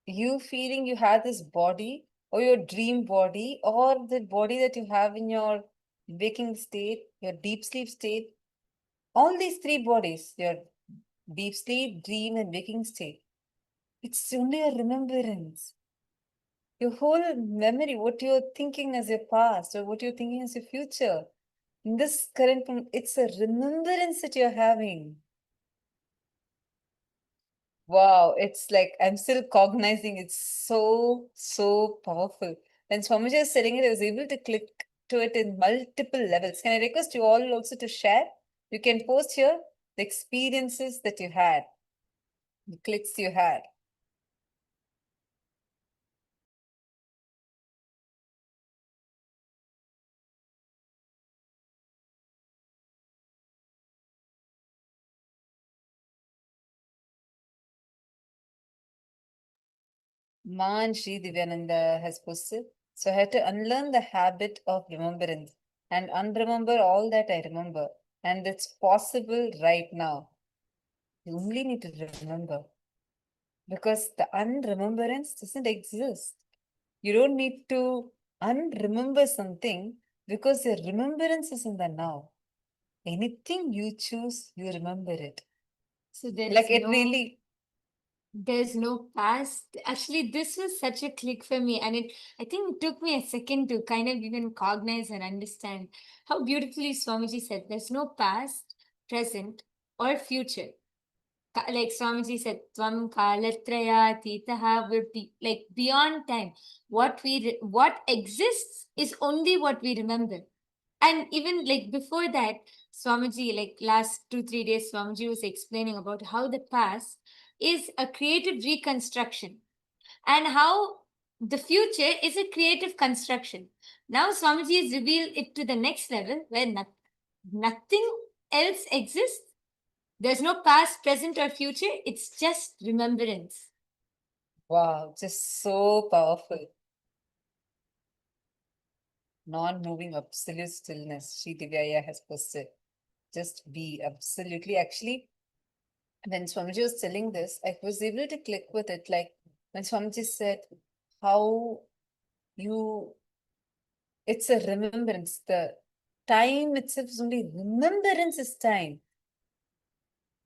you feeling you have this body or your dream body or the body that you have in your waking state, your deep sleep state, all these three bodies, your deep sleep, dream and waking state, it's only a remembrance. your whole memory, what you're thinking as your past or what you're thinking as your future. In this current moment, it's a remembrance that you're having. Wow, it's like I'm still cognizing. It's so powerful. When Swamiji was saying it, I was able to click to it in multiple levels. Can I request you all also to share? You can post here the experiences that you had, the clicks you had. Man Sri Divyananda has posted. So I had to unlearn the habit of remembrance and unremember all that I remember. And it's possible right now. You only need to remember. Because the unremembrance doesn't exist. You don't need to unremember something because your remembrance is in the now. Anything you choose, you remember it. So there Like is it no, really, there's no past. Actually, this was such a click for me, and I think it took me a second to kind of even cognize and understand how beautifully Swamiji said, there's no past, present, or future. Like Swamiji said, Tvam Kalatraya Titaha, like beyond time. What exists is only what we remember. And even like before that, Swamiji, like last 2-3 days, Swamiji was explaining about how the past is a creative reconstruction and how the future is a creative construction. Now Swamiji has revealed it to the next level where nothing else exists. There's no past, present, or future. It's just remembrance. wow, just so powerful. Non-moving absolute stillness. Sri Divyaya has posted. Just be absolutely. Actually, when Swamiji was telling this, I was able to click with it. Like when Swamiji said, how you, it's a remembrance. The time itself is only remembrance is time.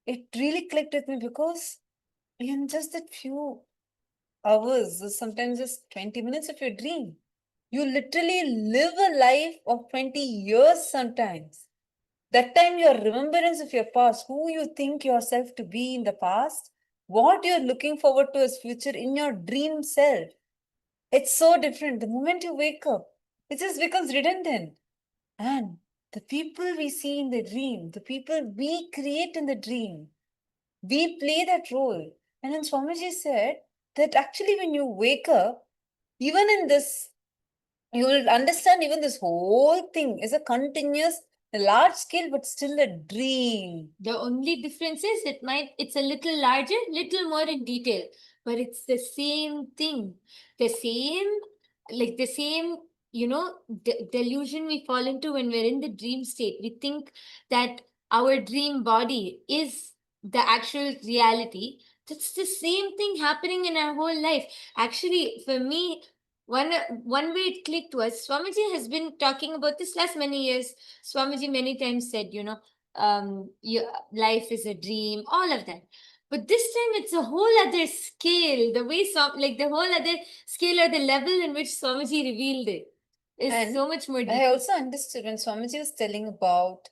It really clicked with me because in just that few hours, or sometimes just 20 minutes of your dream, you literally live a life of 20 years sometimes. That time, your remembrance of your past, who you think yourself to be in the past, what you're looking forward to as future in your dream self. It's so different. The moment you wake up, it just becomes redundant. And the people we see in the dream, the people we create in the dream, we play that role. And then Swamiji said that actually when you wake up, even in this, you will understand even this whole thing is a continuous, large scale, but still a dream. The only difference is it's a little larger, little more in detail, but it's the same thing. The same, delusion we fall into when we're in the dream state. We think that our dream body is the actual reality. That's the same thing happening in our whole life. Actually, for me, one way it clicked was Swamiji has been talking about this last many years. Swamiji many times said, your life is a dream, all of that. But this time it's a whole other scale. The way the whole other scale or the level in which Swamiji revealed it is And so much more I deep. also understood when Swamiji was telling about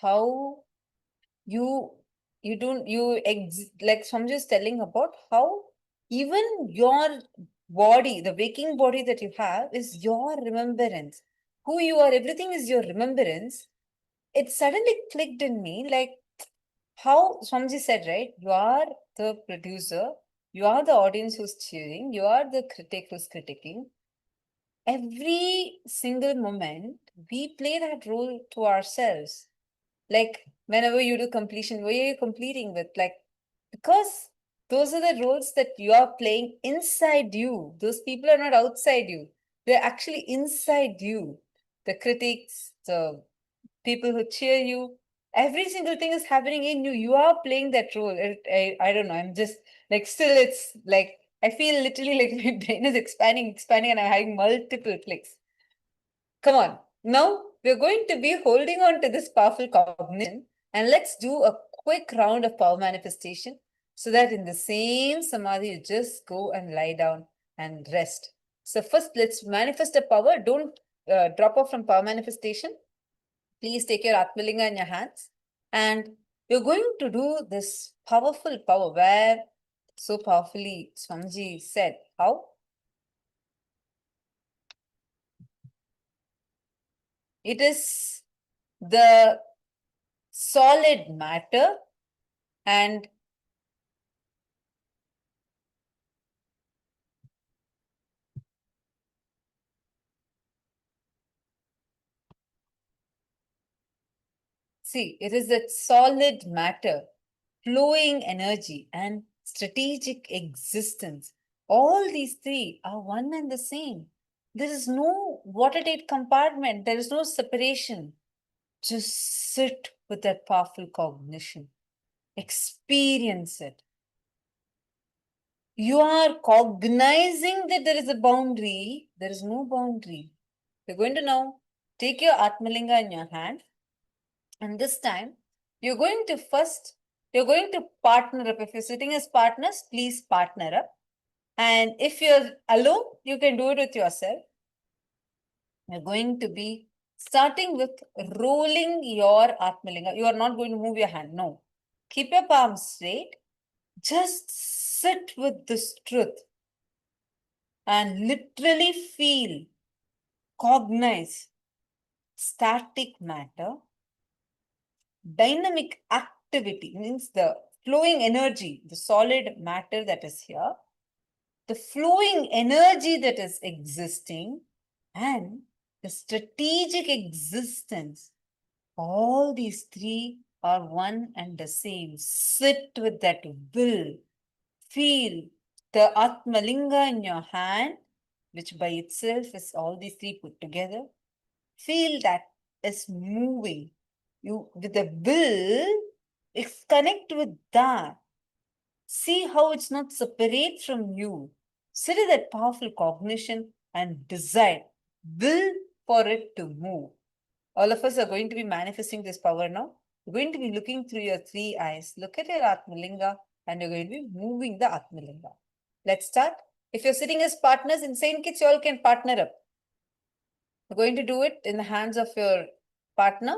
how you like Swamiji was telling about how even your body, the waking body that you have, is your remembrance. Who you are, everything is your remembrance. It suddenly clicked in me like how Swamiji said, right? You are the producer, you are the audience who's cheering, you are the critic who's critiquing. Every single moment, we play that role to ourselves. Like whenever you do completion, what are you completing with? Like, because those are the roles that you are playing inside you. Those people are not outside you. They're actually inside you. The critics, the people who cheer you, every single thing is happening in you. You are playing that role. I don't know. I'm just like, still, it's like, I feel literally like my brain is expanding, and I'm having multiple clicks. Come on. Now we're going to be holding on to this powerful cognition and let's do a quick round of power manifestation so that in the same samadhi, you just go and lie down and rest. So first, let's manifest a power. Don't drop off from power manifestation. Please take your Atmalinga in your hands. And you're going to do this powerful power where so powerfully Swamiji said, how? It is the solid matter and see, it is that solid matter, flowing energy and strategic existence. All these three are one and the same. There is no watertight compartment. There is no separation. Just sit with that powerful cognition. Experience it. You are cognizing that there is a boundary. There is no boundary. You're going to now take your Atmalinga in your hand. And this time, you're going to partner up. If you're sitting as partners, please partner up. And if you're alone, you can do it with yourself. You're going to be starting with rolling your Atmalinga. You are not going to move your hand. No. Keep your palms straight. Just sit with this truth and literally feel, cognize static matter. Dynamic activity means the flowing energy, the solid matter that is here, the flowing energy that is existing, and the strategic existence. All these three are one and the same. Sit with that will. Feel the Atmalinga in your hand, which by itself is all these three put together. Feel that is moving. You with the will, connect with that. See how it's not separate from you. Sit in that powerful cognition and decide. Will for it to move. All of us are going to be manifesting this power now. You're going to be looking through your three eyes. Look at your Atmalinga and you're going to be moving the Atmalinga. Let's start. If you're sitting as partners, insane kids, you all can partner up. You're going to do it in the hands of your partner.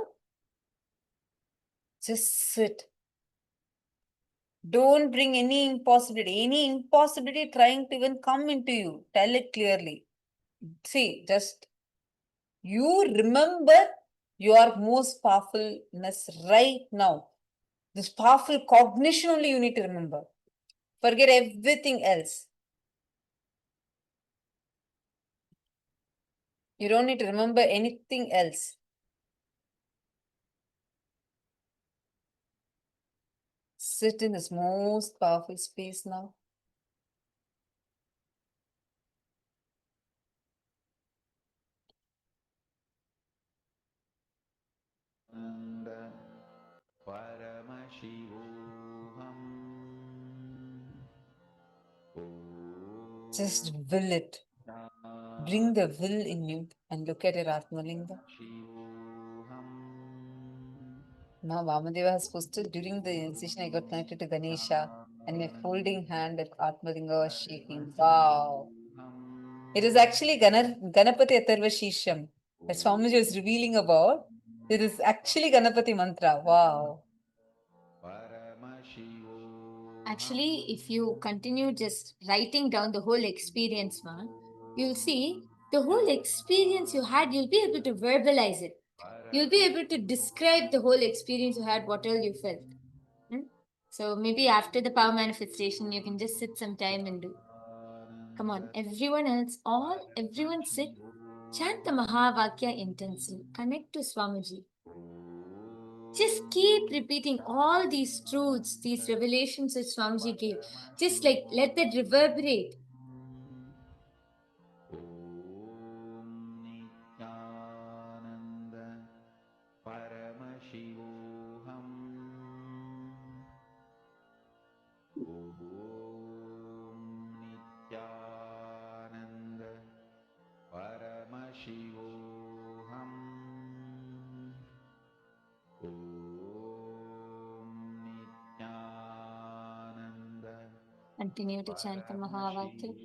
Just sit. Don't bring any impossibility trying to even come into you. Tell it clearly. See, just you remember your most powerfulness right now. This powerful cognition only you need to remember. Forget everything else. You don't need to remember anything else. Sit in this most powerful space now. Just will it. Bring the will in you and look at your Atmalinga. Now Vamadeva has posted during the initiation I got connected to Ganesha and my folding hand at Atmalinga was shaking. Wow. It is actually Ganapati Atharva Shisham that Swamiji was revealing about. It is actually Ganapati mantra. Wow. Actually, if you continue just writing down the whole experience, man, you'll see the whole experience you had, you'll be able to verbalize it. You'll be able to describe the whole experience you had, what all you felt. So maybe after the power manifestation, you can just sit some time and do. Come on, everyone else, everyone sit. Chant the Mahavakya intensely. Connect to Swamiji. Just keep repeating all these truths, these revelations that Swamiji gave. Just like let that reverberate. Continue to chant the Mahavakya.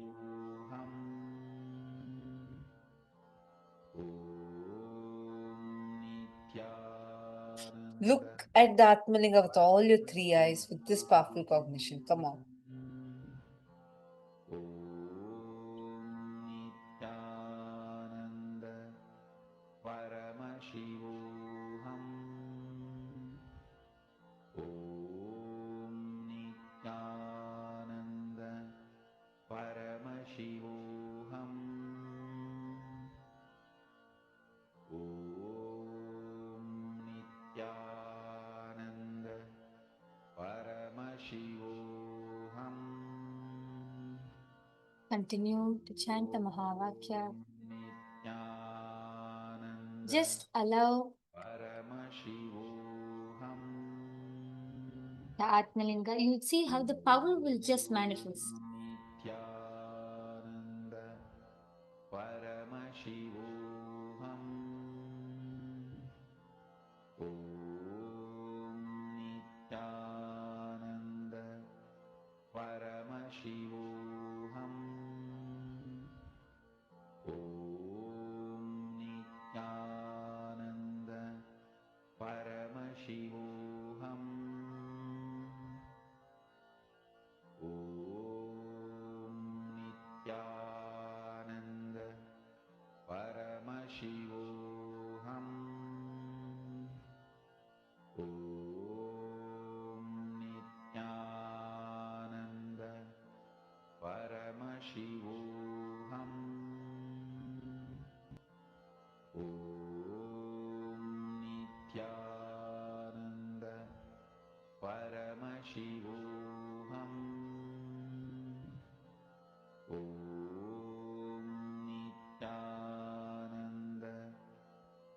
Look at the Atmalinga with all your three eyes with this powerful cognition. Come on. Nityananda Paramashivoham. Om Nityananda Paramashivoham. Om Nityananda Paramashivoham. Continue to chant the Mahavakya. Nityananda Just allow Paramashivoham. the Atmalinga. You'll see how the power will just manifest. Nityananda Paramashivoham. Om Nityananda Paramashivoham. Om Nityananda Paramashivoham. Om Nityananda Paramashivoham. Om Nityananda Paramashivoham. Om Nityananda Paramashivoham. Om Nityananda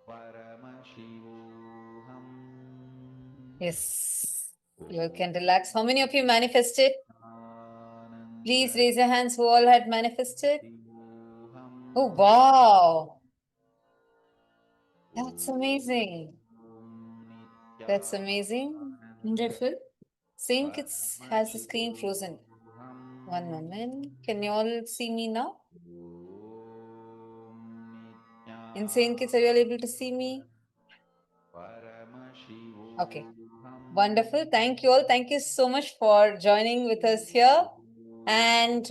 Paramashivoham. Yes. You can relax. How many of you manifested? Please raise your hands who all had manifested. Oh, wow. That's amazing. That's amazing. Wonderful. Saint Kitts has the screen frozen. One moment. Can you all see me now? In Saint Kitts, are you all able to see me? Okay. Wonderful. Thank you all. Thank you so much for joining with us here. And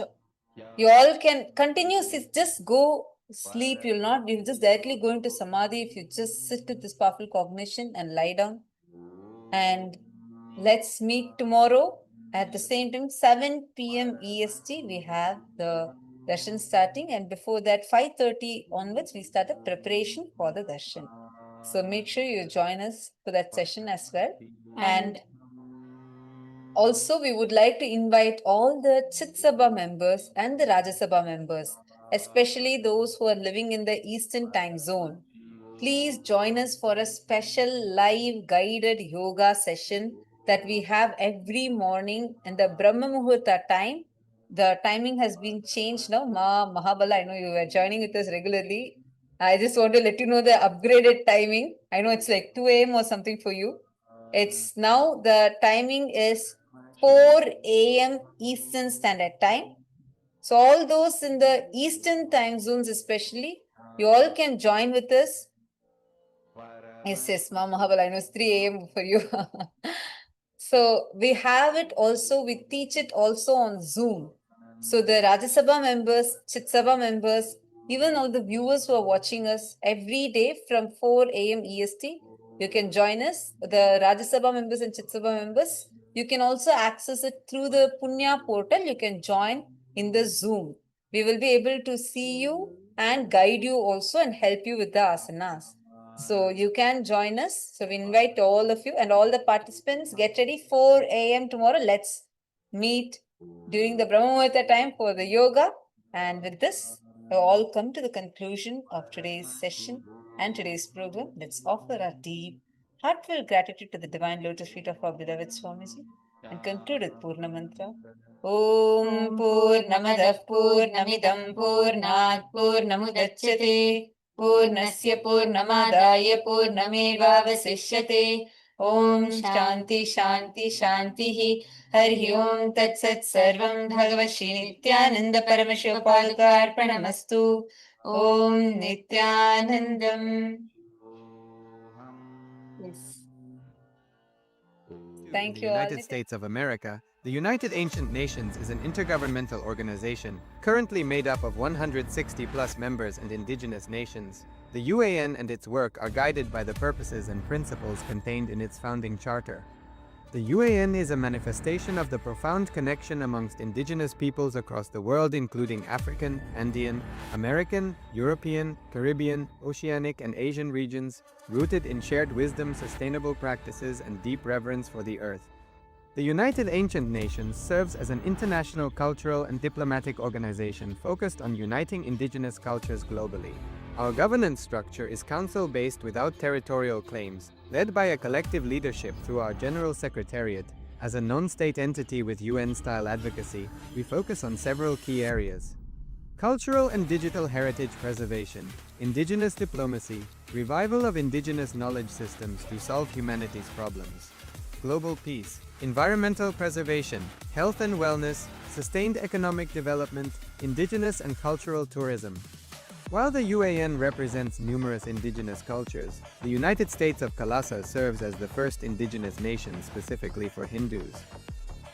you all can continue. Just go sleep. You'll just directly go into Samadhi if you just sit with this powerful cognition and lie down. And let's meet tomorrow at the same time, 7 p.m. EST. We have the darshan starting, and before that, 5:30 onwards, we start the preparation for the darshan. So make sure you join us for that session as well. And also, we would like to invite all the Chit Sabha members and the Rajya Sabha members, especially those who are living in the Eastern time zone. Please join us for a special live guided yoga session that we have every morning in the Brahma Muhurta time. The timing has been changed now. Mahabala, I know you were joining with us regularly. I just want to let you know the upgraded timing. I know it's like 2 a.m. or something for you. It's now the timing is 4 a.m. Eastern Standard Time. So all those in the Eastern time zones especially, you all can join with us. Yes, Mahabala, I know it's 3 a.m. for you. So we have it also, we teach it also on Zoom. So the Rajya Sabha members, Chit Sabha members, even all the viewers who are watching us every day from 4 a.m. EST, you can join us. The Rajya Sabha members and Chit Sabha members, you can also access it through the Punya portal. You can join in the Zoom. We will be able to see you and guide you also and help you with the asanas. So you can join us. So we invite all of you and all the participants. Get ready, 4 a.m. tomorrow. Let's meet during the Brahma Muhurta time for the yoga. And with this, we all come to the conclusion of today's session and today's program. Let's offer our deep, heartfelt gratitude to the divine lotus feet of our beloved Swamiji and conclude with Purna Mantra. Om Purnamadah Purnamidam Purnat Purnamudachyate Purnasya Purnamadaya Purnamevavasishyate. Om Shanti Shanti Shanti Hari Om Tat Sat Sarvam Bhagavan Sri Nithyananda Paramashivam Arpanamastu. Om Nityanandam. Yes. Thank the you all. United States of America, the United Ancient Nations is an intergovernmental organization currently made up of 160 plus members and indigenous nations. The UAN and its work are guided by the purposes and principles contained in its founding charter. The UAN is a manifestation of the profound connection amongst indigenous peoples across the world, including African, Andean, American, European, Caribbean, Oceanic, and Asian regions, rooted in shared wisdom, sustainable practices, and deep reverence for the earth. The United Ancient Nations serves as an international cultural and diplomatic organization focused on uniting indigenous cultures globally. Our governance structure is council-based without territorial claims, led by a collective leadership through our General Secretariat. As a non-state entity with UN-style advocacy, we focus on several key areas: cultural and digital heritage preservation, indigenous diplomacy, revival of indigenous knowledge systems to solve humanity's problems, global peace, environmental preservation, health and wellness, sustained economic development, indigenous and cultural tourism. While the UAN represents numerous indigenous cultures, the United States of KAILASA serves as the first indigenous nation specifically for Hindus.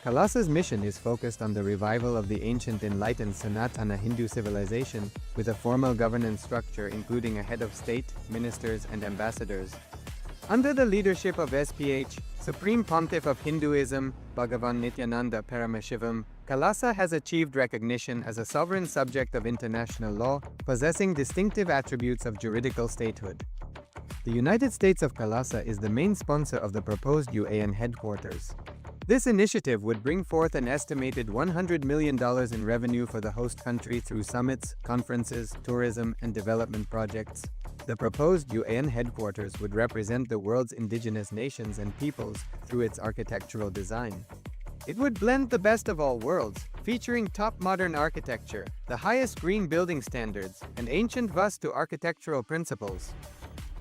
KAILASA's mission is focused on the revival of the ancient enlightened Sanatana Hindu civilization with a formal governance structure including a head of state, ministers, and ambassadors. Under the leadership of SPH, Supreme Pontiff of Hinduism, Bhagavan Nithyananda Paramashivam, KAILASA has achieved recognition as a sovereign subject of international law, possessing distinctive attributes of juridical statehood. The United States of KAILASA is the main sponsor of the proposed UAN headquarters. This initiative would bring forth an estimated $100 million in revenue for the host country through summits, conferences, tourism, and development projects. The proposed UAN headquarters would represent the world's indigenous nations and peoples through its architectural design. It would blend the best of all worlds, featuring top modern architecture, the highest green building standards, and ancient Vastu architectural principles.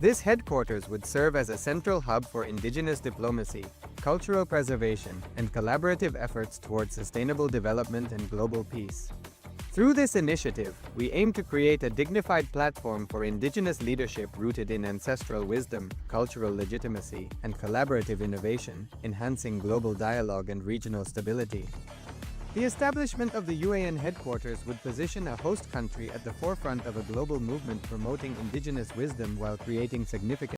This headquarters would serve as a central hub for indigenous diplomacy, cultural preservation, and collaborative efforts towards sustainable development and global peace. Through this initiative, we aim to create a dignified platform for indigenous leadership rooted in ancestral wisdom, cultural legitimacy, and collaborative innovation, enhancing global dialogue and regional stability. The establishment of the UAN headquarters would position a host country at the forefront of a global movement promoting indigenous wisdom while creating significant